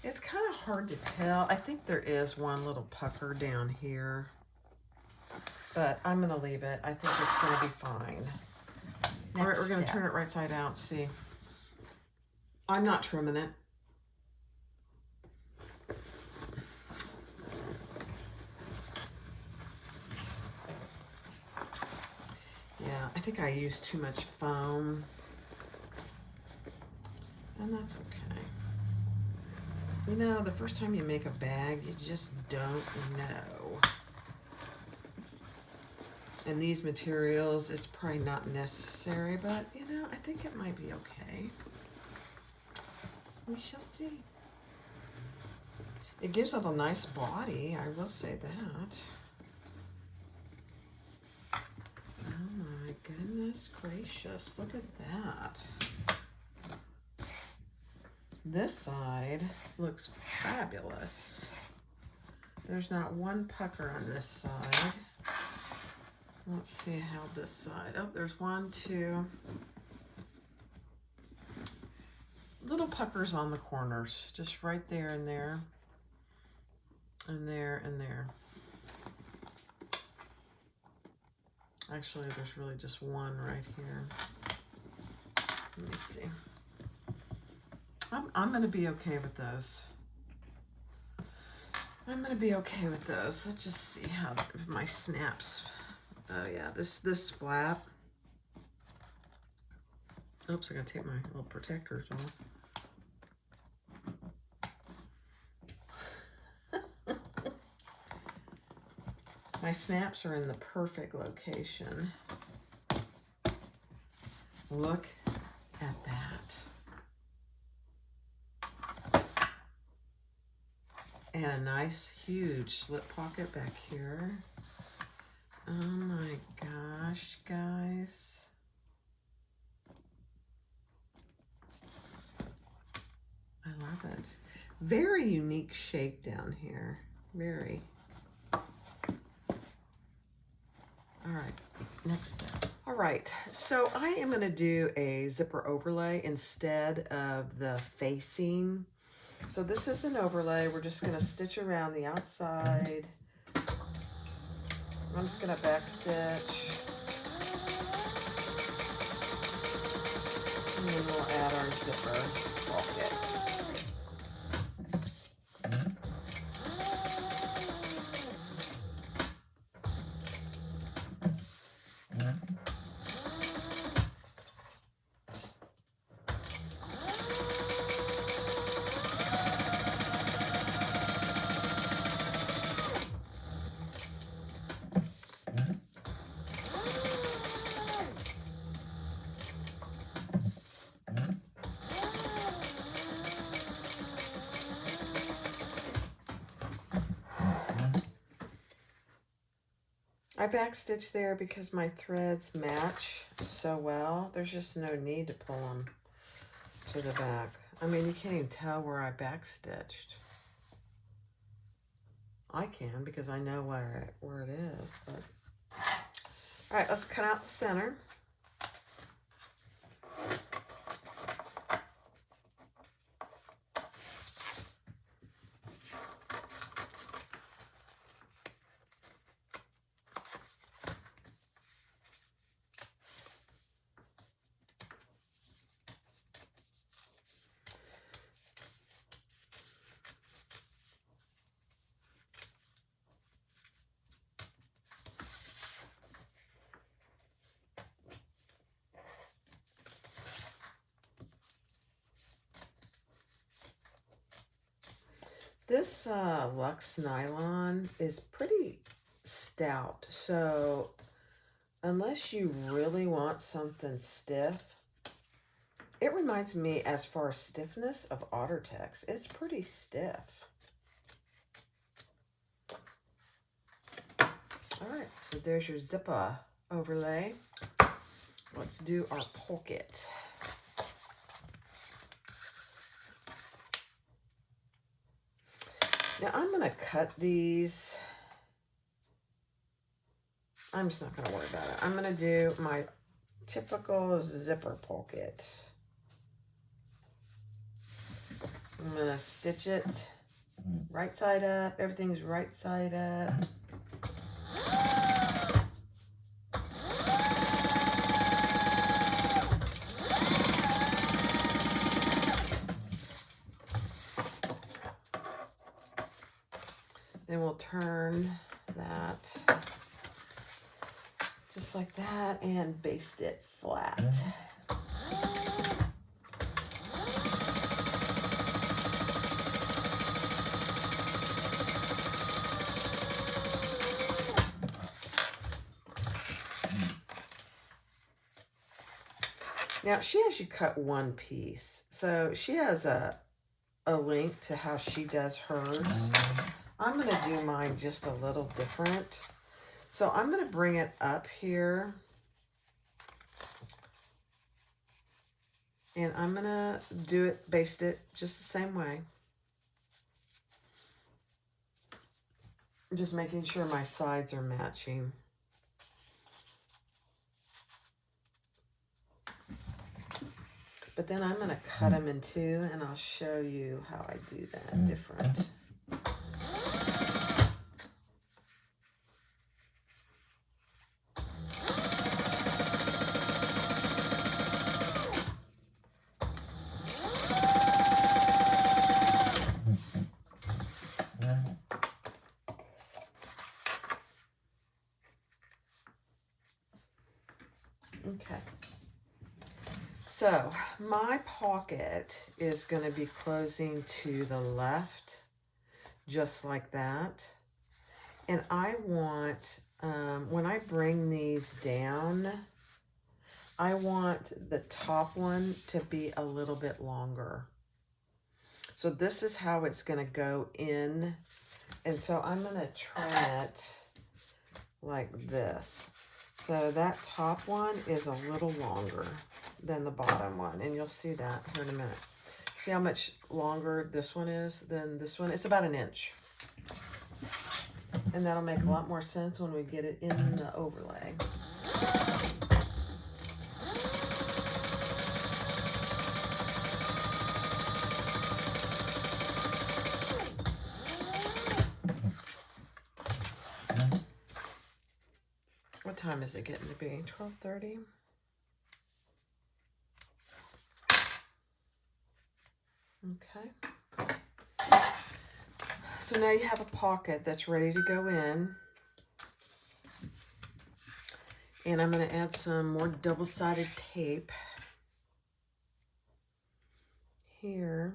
Speaker 1: It's kind of hard to tell. I think there is one little pucker down here, but I'm going to leave it. I think it's going to be fine. All right, we're going to turn it right side out. See, I'm not trimming it. Yeah, I think I used too much foam, and that's okay. You know, the first time you make a bag, you just don't know. And these materials, it's probably not necessary, but you know, I think it might be okay. We shall see. It gives it a nice body, I will say that. Oh my goodness gracious, look at that. This side looks fabulous. There's not one pucker on this side. Let's see how this side, oh, there's 1, 2. Little puckers on the corners, just right there and there. And there and there. Actually, there's really just one right here. Let me see. I'm going to be okay with those. I'm going to be okay with those. Let's just see how my snaps. Oh yeah, this flap. Oops, I got to take my little protectors off. My snaps are in the perfect location. Look at that. And a nice, huge slip pocket back here. Oh my gosh, guys. I love it. Very unique shape down here. Very. All right, next step. All right, so I am going to do a zipper overlay instead of the facing. So this is an overlay. We're just going to stitch around the outside. I'm just going to back stitch. And then we'll add our zipper pocket. I backstitch there because my threads match so well. There's just no need to pull them to the back. I mean, you can't even tell where I backstitched. I can because I know where it is. But all right, let's cut out the center. This Luxe nylon is pretty stout, so unless you really want something stiff, it reminds me as far as stiffness of OtterTex. It's pretty stiff. All right, so there's your zipper overlay. Let's do our pocket. Now I'm going to cut these. I'm just not going to worry about it. I'm going to do my typical zipper pocket. I'm going to stitch it right side up. Everything's right side up. Then we'll turn that just like that and baste it flat. Now she has you cut one piece. So she has a link to how she does hers. I'm going to do mine just a little different. So I'm going to bring it up here. And I'm going to do it, baste it just the same way. Just making sure my sides are matching. But then I'm going to cut them in two, and I'll show you how I do that different. Okay. So my pocket is going to be closing to the left, just like that. And I want, when I bring these down, I want the top one to be a little bit longer. So this is how it's going to go in. And so I'm going to trim it like this. So that top one is a little longer than the bottom one. And you'll see that here in a minute. See how much longer this one is than this one? It's about 1 inch. And that'll make a lot more sense when we get it in the overlay. What time is it getting to be? 12:30? Okay. So now you have a pocket that's ready to go in. And I'm going to add some more double-sided tape here.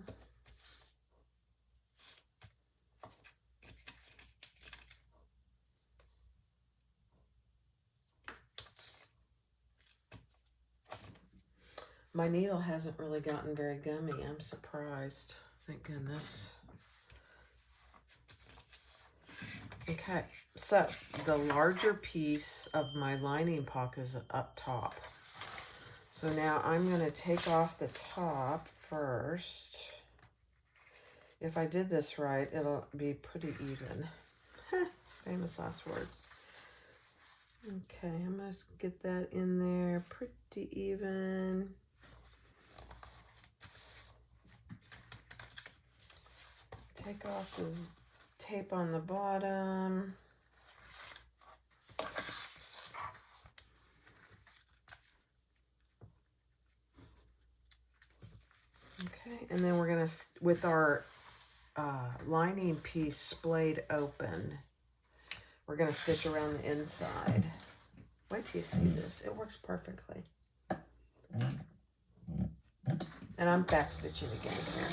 Speaker 1: My needle hasn't really gotten very gummy. I'm surprised. Thank goodness. Okay, so the larger piece of my lining pocket is up top. So now I'm going to take off the top first. If I did this right, it'll be pretty even. Famous last words. Okay, I'm going to get that in there pretty even. Take off the tape on the bottom. Okay, and then we're going to, with our lining piece splayed open, we're going to stitch around the inside. Wait till you see this. It works perfectly. And I'm back stitching again here.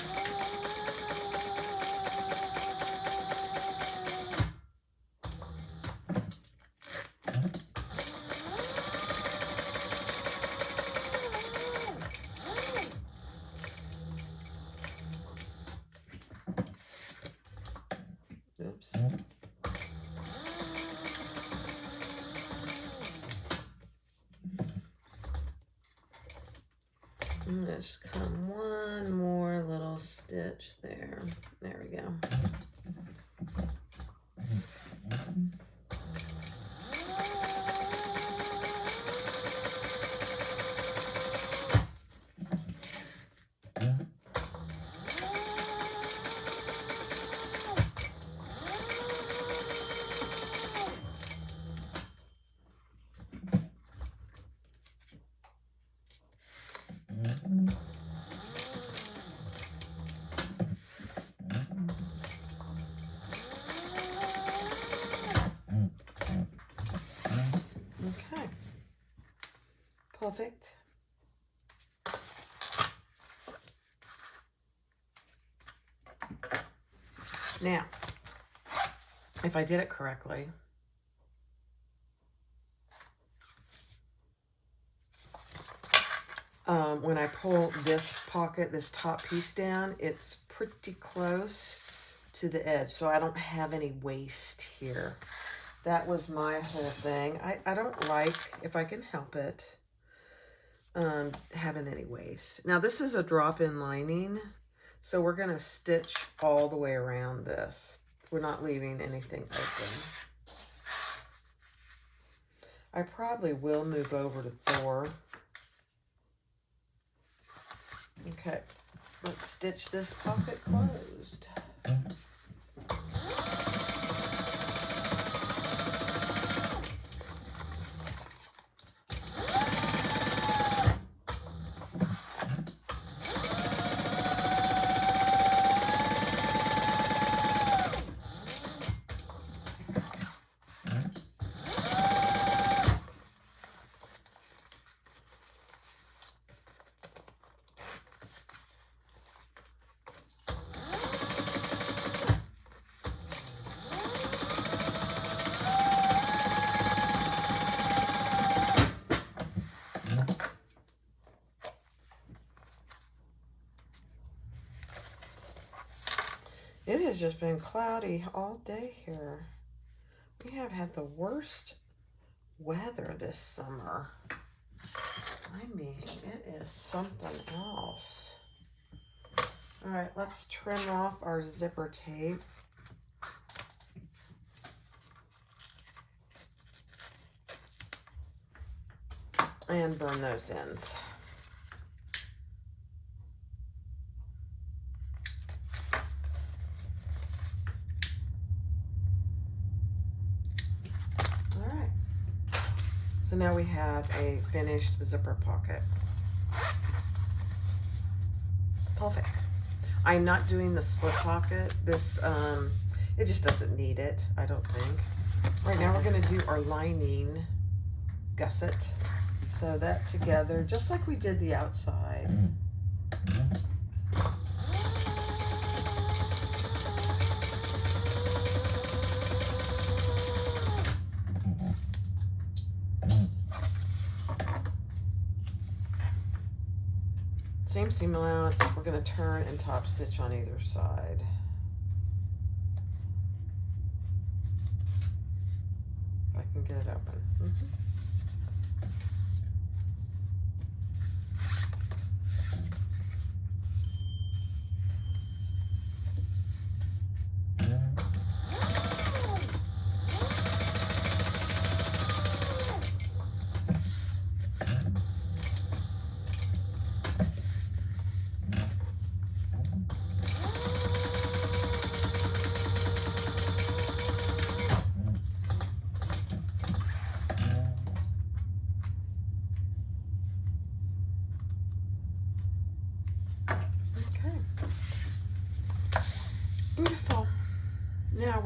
Speaker 1: Oops. And just come one more little stitch there. There we go. Okay. Perfect. Now, if I did it correctly, when I pull this pocket, this top piece down, it's pretty close to the edge, so I don't have any waste here. That was my whole thing. I don't like, if I can help it, having any waste. Now this is a drop-in lining, so we're going to stitch all the way around this. We're not leaving anything open. I probably will move over to Thor. Okay, let's stitch this pocket closed. It has just been cloudy all day here. We have had the worst weather this summer. I mean, it is something else. All right, let's trim off our zipper tape. And burn those ends. So now we have a finished zipper pocket. Perfect. I'm not doing the slip pocket. This, it just doesn't need it, I don't think. Right now we're gonna do our lining gusset. Sew that together, just like we did the outside. Same seam allowance. We're going to turn and top stitch on either side. If I can get it open.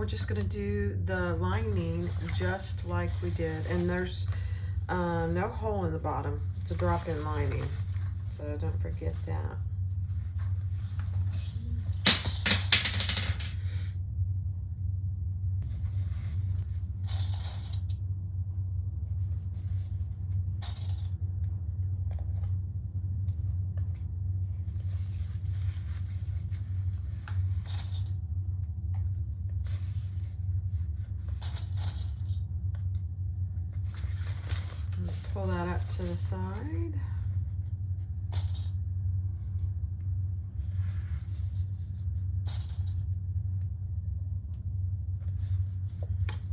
Speaker 1: we're just gonna do the lining just like we did. And there's no hole in the bottom. It's a drop-in lining, so don't forget that. Pull that up to the side.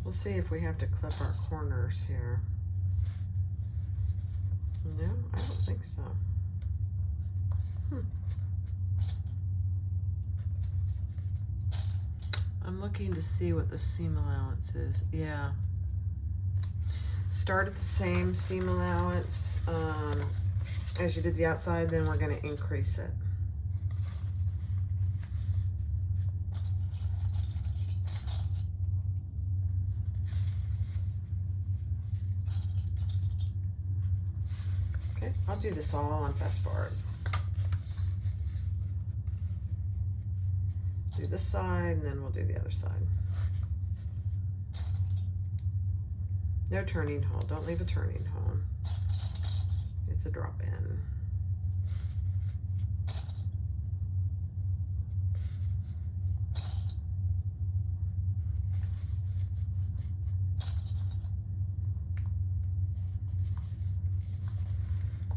Speaker 1: We'll see if we have to clip our corners here. No, I don't think so. I'm looking to see what the seam allowance is. Yeah. Start at the same seam allowance as you did the outside, then we're going to increase it. Okay, I'll do this all on fast forward. Do this side, and then we'll do the other side. No turning hole. Don't leave a turning hole. It's a drop in.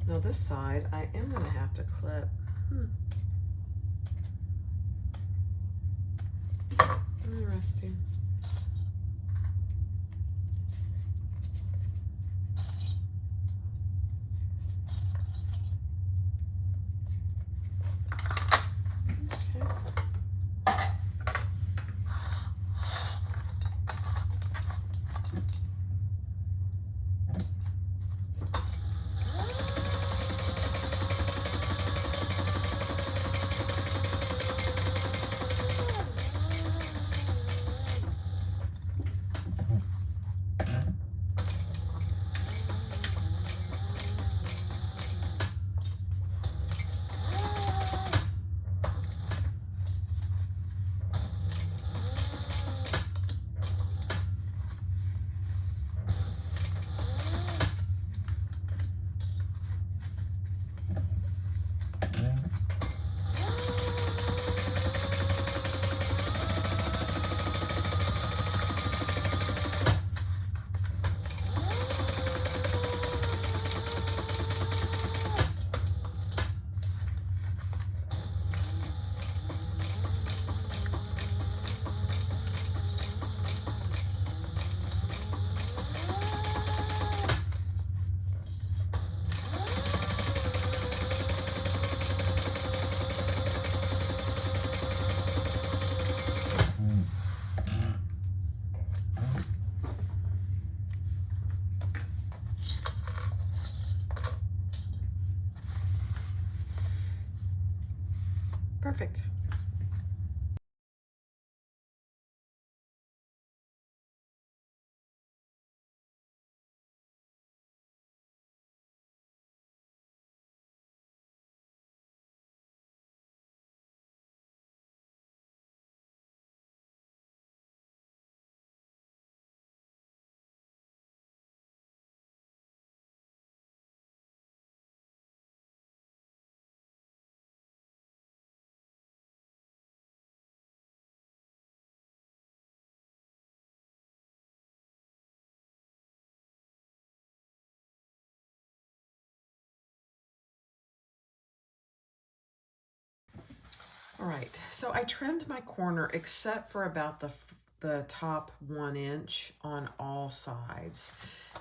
Speaker 1: Now this side, I am going to have to clip. Interesting. Perfect. All right, so I trimmed my corner except for about the top 1 inch on all sides.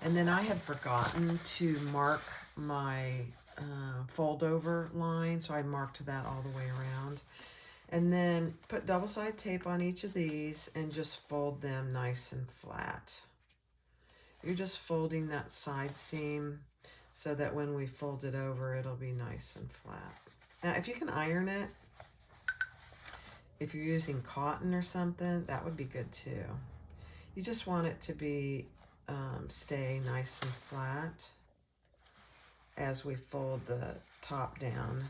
Speaker 1: And then I had forgotten to mark my fold over line, so I marked that all the way around. And then put double-sided tape on each of these and just fold them nice and flat. You're just folding that side seam so that when we fold it over, it'll be nice and flat. Now, if you can iron it, if you're using cotton or something, that would be good too. You just want it to be, stay nice and flat as we fold the top down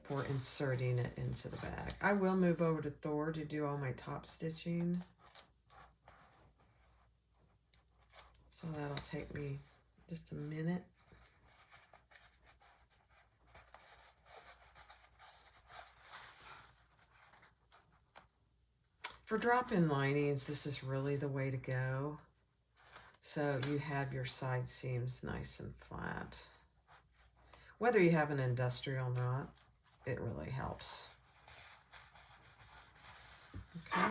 Speaker 1: for inserting it into the bag. I will move over to Thor to do all my top stitching. So that'll take me just a minute. For drop-in linings, this is really the way to go. So you have your side seams nice and flat. Whether you have an industrial or not, it really helps. Okay.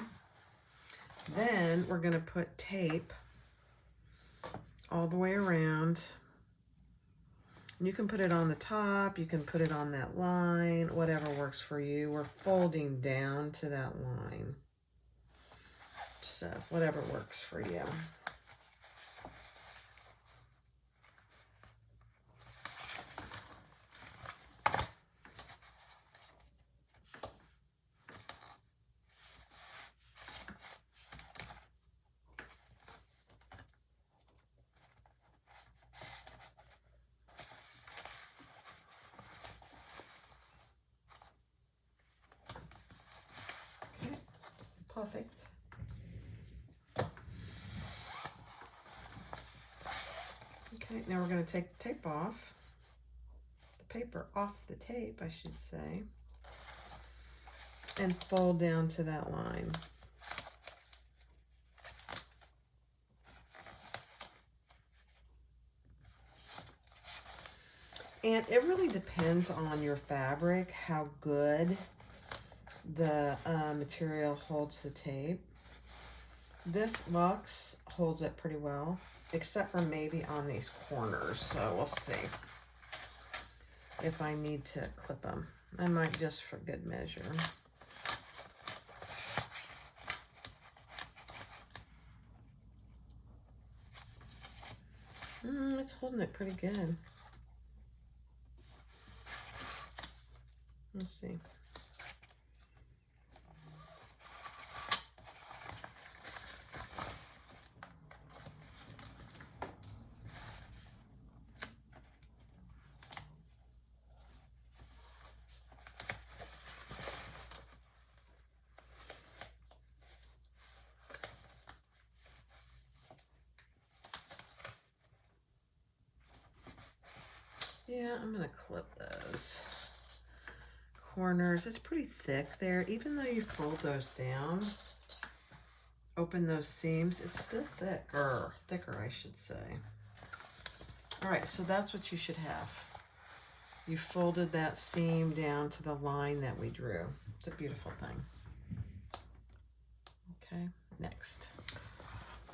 Speaker 1: Then we're going to put tape all the way around. You can put it on the top, you can put it on that line, whatever works for you. We're folding down to that line. So whatever works for you. Okay, perfect. Okay, now we're going to take the tape off, the paper off the tape, I should say, and fold down to that line. And it really depends on your fabric, how good the material holds the tape. This Luxe holds it pretty well, except for maybe on these corners. So we'll see if I need to clip them. I might just for good measure. It's holding it pretty good. Let's see. Yeah, I'm going to clip those corners. It's pretty thick there. Even though you fold those down, open those seams, it's still thicker I should say. All right, so that's what you should have. You folded that seam down to the line that we drew. It's a beautiful thing. Okay, next.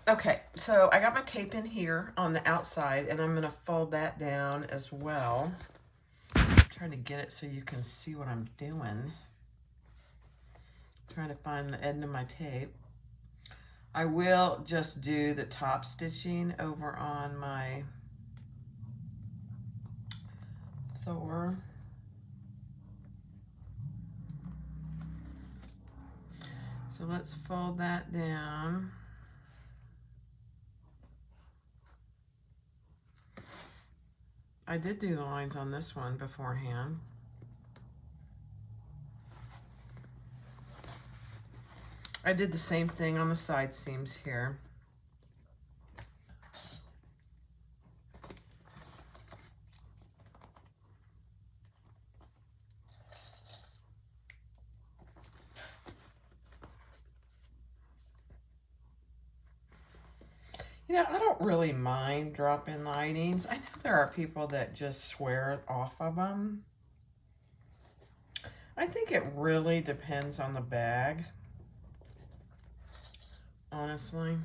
Speaker 1: Okay, so I got my tape in here on the outside, and I'm going to fold that down as well. I'm trying to get it so you can see what I'm doing. Trying to find the end of my tape. I will just do the top stitching over on my Thor. So let's fold that down. I did do the lines on this one beforehand. I did the same thing on the side seams here. You know, I don't really mind drop-in linings. I know there are people that just swear off of them. I think it really depends on the bag, honestly.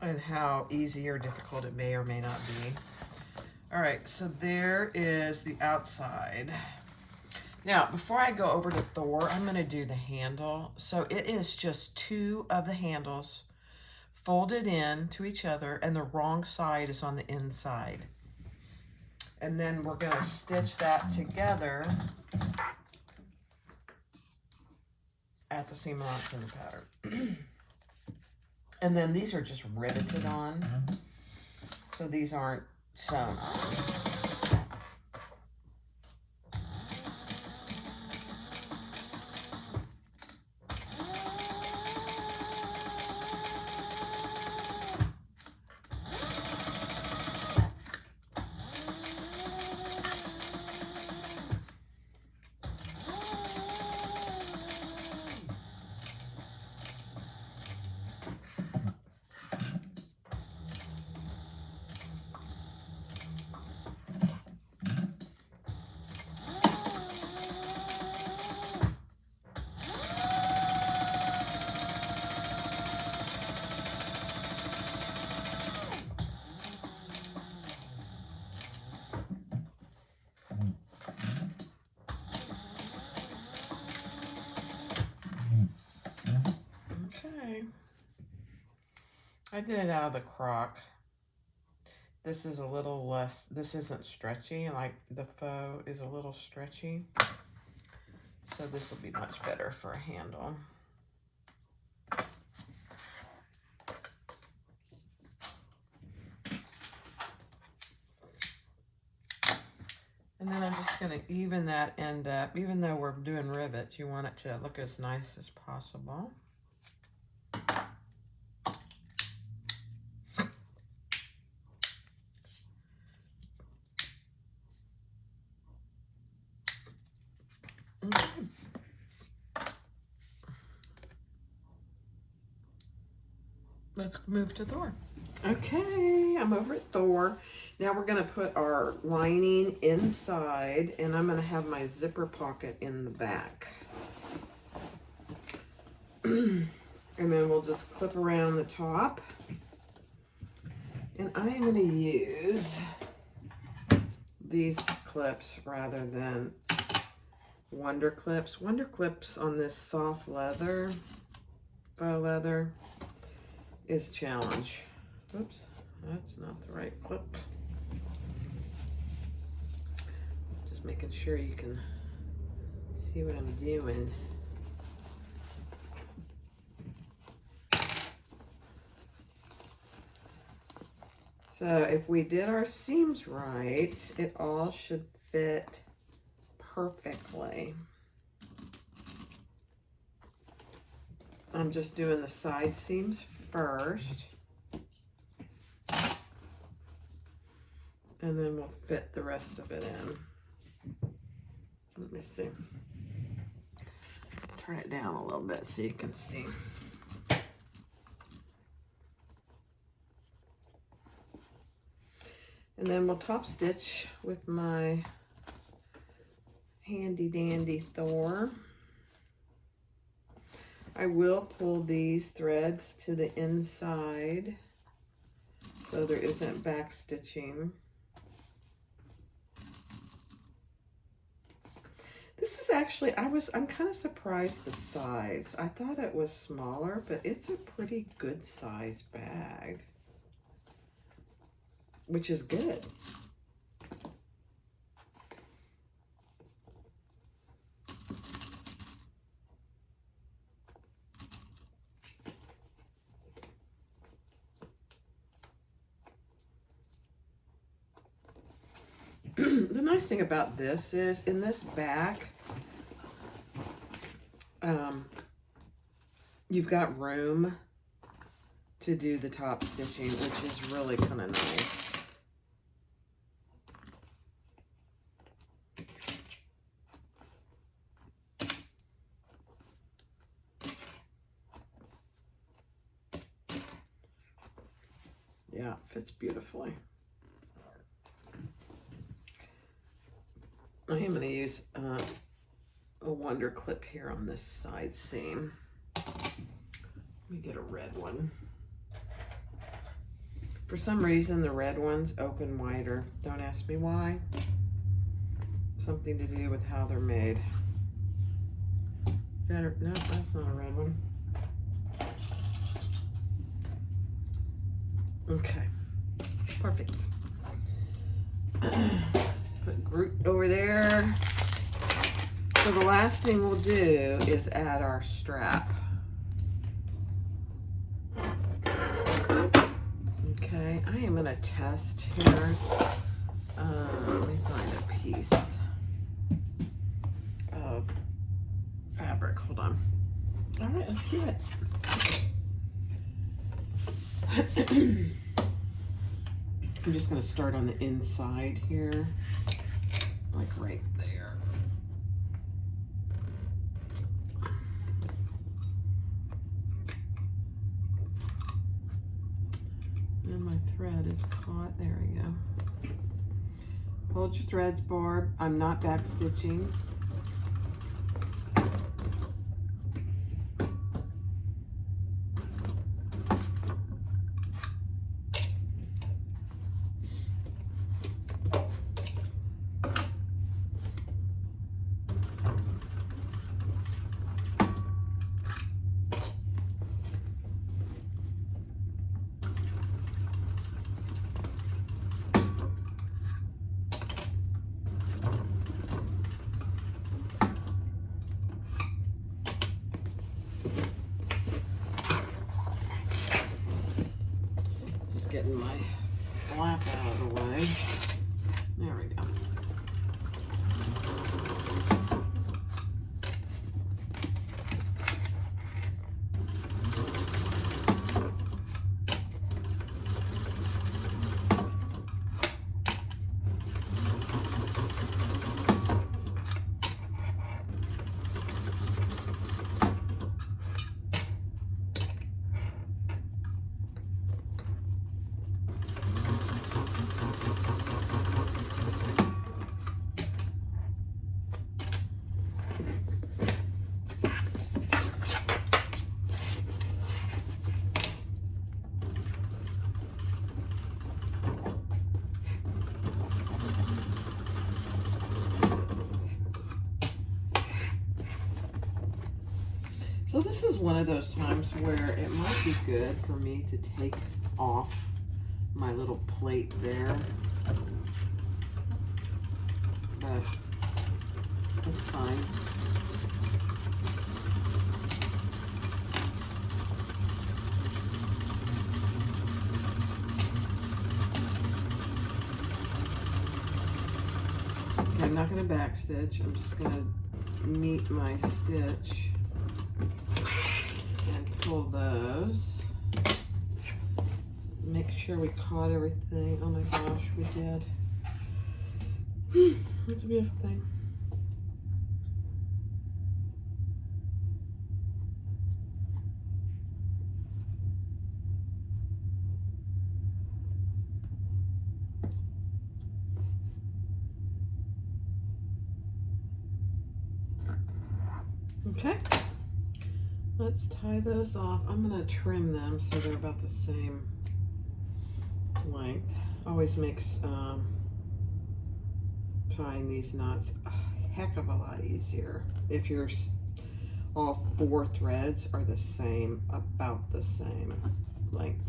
Speaker 1: And how easy or difficult it may or may not be. All right, so there is the outside. Now, before I go over to Thor, I'm going to do the handle. So it is just 2 of the handles folded in to each other, and the wrong side is on the inside. And then we're going to stitch that together at the seam allowance in the pattern. And then these are just riveted on, so these aren't sewn on. I did it out of the crock. This is a little less, this isn't stretchy, like the faux is a little stretchy. So this will be much better for a handle. And then I'm just going to even that end up. Even though we're doing rivets, you want it to look as nice as possible. Okay. Let's move to Thor. Okay, I'm over at Thor. Now we're going to put our lining inside, and I'm going to have my zipper pocket in the back. And then we'll just clip around the top. And I am going to use these clips rather than Wonder Clips. Wonder Clips on this soft leather, faux leather, is challenge. Oops, that's not the right clip. Just making sure you can see what I'm doing. So if we did our seams right, it all should fit perfectly. I'm just doing the side seams first. And then we'll fit the rest of it in. Let me see. Turn it down a little bit so you can see. And then we'll top stitch with my handy dandy Thor. I will pull these threads to the inside so there isn't back stitching. This is actually, I'm kind of surprised the size. I thought it was smaller, but it's a pretty good size bag, which is good. The nice thing about this is in this back, you've got room to do the top stitching, which is really kind of nice. Yeah, it fits beautifully. I am going to use a Wonder Clip here on this side seam. Let me get a red one. For some reason, the red ones open wider. Don't ask me why. Something to do with how they're made. No, that's not a red one. Okay, perfect. Let's put Groot over there. So the last thing we'll do is add our strap. Okay, I am gonna test here. Let me find a piece of fabric. Hold on. All right, let's do it. I'm just gonna start on the inside here, like right there. And my thread is caught. There we go. Hold your threads, Barb. I'm not back stitching. Getting my flap out of the way. There we go. So this is one of those times where it might be good for me to take off my little plate there. But it's fine. Okay, I'm not going to back stitch. I'm just going to meet my stitch and pull those. Make sure we caught everything. Oh my gosh, we did. It's a beautiful thing. Okay, let's tie those off. I'm going to trim them so they're about the same length. Always makes tying these knots a heck of a lot easier if your all 4 threads are the same, about the same length.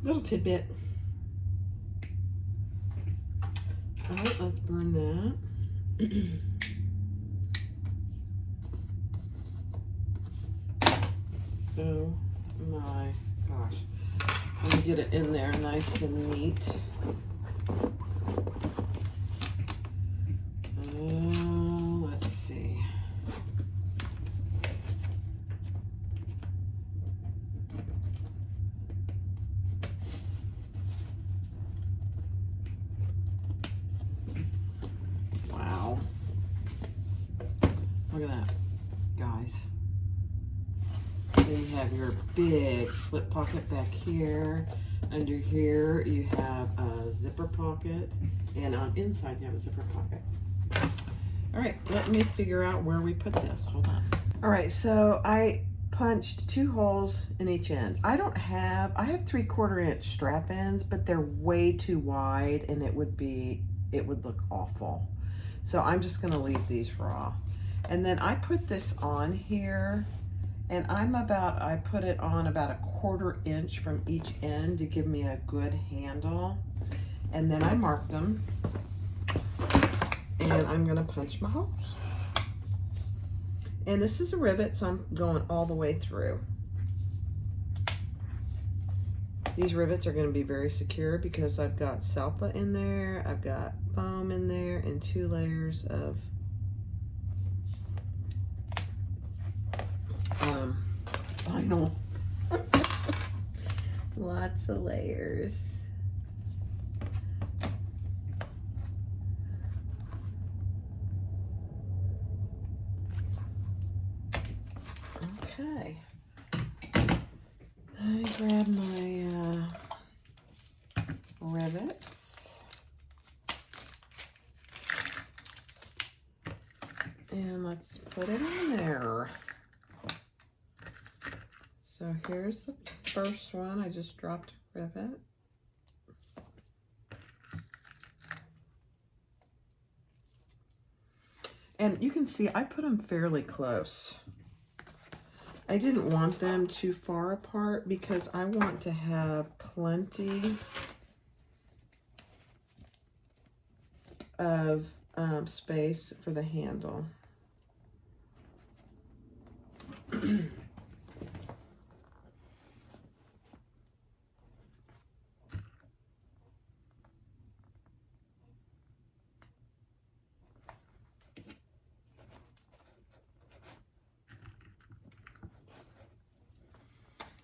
Speaker 1: Little tidbit. All right, let's burn that. Oh my gosh. Let me get it in there nice and neat. Let's see. Wow. Look at that, guys. Then you have your big slip pocket back here. Under here you have a zipper pocket, and on inside you have a zipper pocket. All right, let me figure out where we put this. Hold on. All right, so I punched 2 holes in each end. I have 3/4 inch strap ends, but they're way too wide and it would look awful. So I'm just gonna leave these raw. And then I put this on here And I put it on about 1/4 inch from each end to give me a good handle. And then I marked them. And I'm gonna punch my holes. And this is a rivet, so I'm going all the way through. These rivets are gonna be very secure because I've got Salpa in there, I've got foam in there, and 2 layers of vinyl. Lots of layers. Okay. I grab my rivets. And let's put it in there. So here's the first one. I just dropped a rivet. And you can see I put them fairly close. I didn't want them too far apart because I want to have plenty of space for the handle.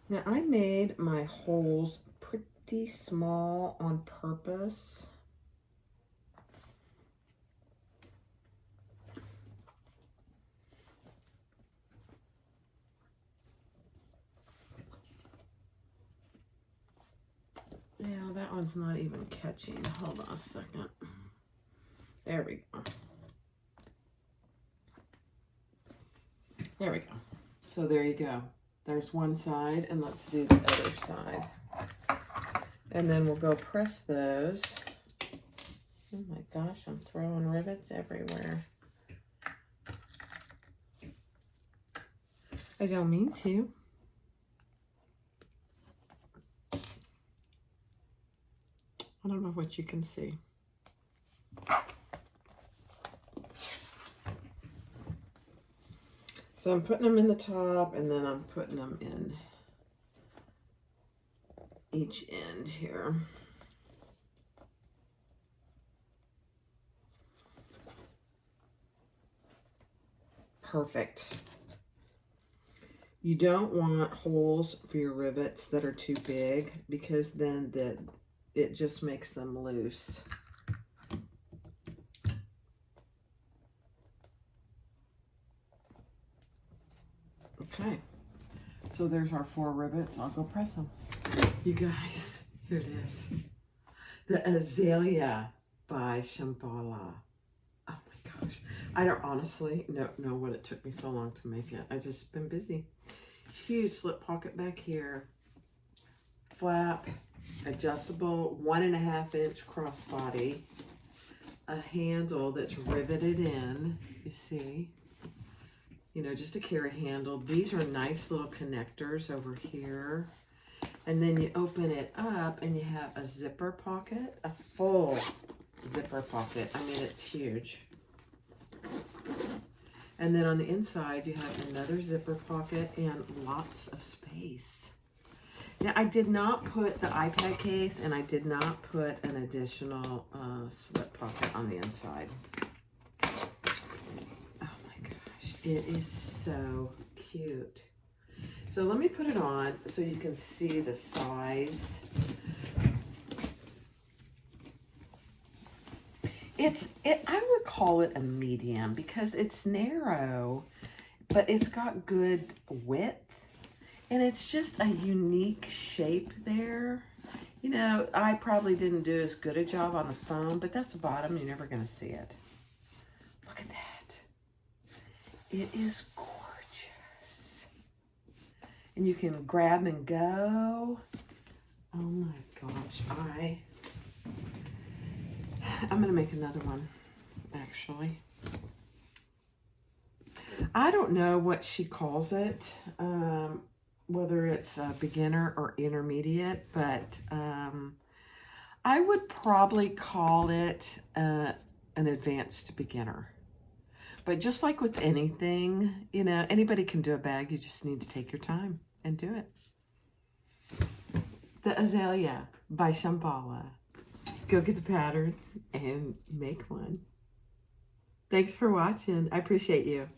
Speaker 1: Now I made my holes pretty small on purpose. Yeah, that one's not even catching. Hold on a second. There we go. There we go. So there you go. There's one side, and let's do the other side. And then we'll go press those. Oh my gosh, I'm throwing rivets everywhere. I don't mean to. I don't know what you can see. So I'm putting them in the top, and then I'm putting them in each end here. Perfect. You don't want holes for your rivets that are too big because then it just makes them loose. Okay, so there's our 4 rivets. I'll go press them. You guys, here it is. The Azalea by Shambala. Oh my gosh. I don't honestly know what it took me so long to make it. I just been busy. Huge slip pocket back here. Flap, adjustable 1.5 inch crossbody. A handle that's riveted in, you see. You know, just a carry handle. These are nice little connectors over here. And then you open it up and you have a zipper pocket, a full zipper pocket. I mean, it's huge. And then on the inside, you have another zipper pocket and lots of space. Now, I did not put the iPad case, and I did not put an additional slip pocket on the inside. It is so cute. So let me put it on so you can see the size. I would call it a medium because it's narrow, but it's got good width, and it's just a unique shape there. You know, I probably didn't do as good a job on the phone, but that's the bottom. You're never going to see it. Look at that. It is gorgeous. And you can grab and go. Oh my gosh, I'm gonna make another one, actually. I don't know what she calls it, whether it's a beginner or intermediate, but I would probably call it an advanced beginner. But just like with anything, you know, anybody can do a bag. You just need to take your time and do it. The Azalea by Shambala. Go get the pattern and make one. Thanks for watching. I appreciate you.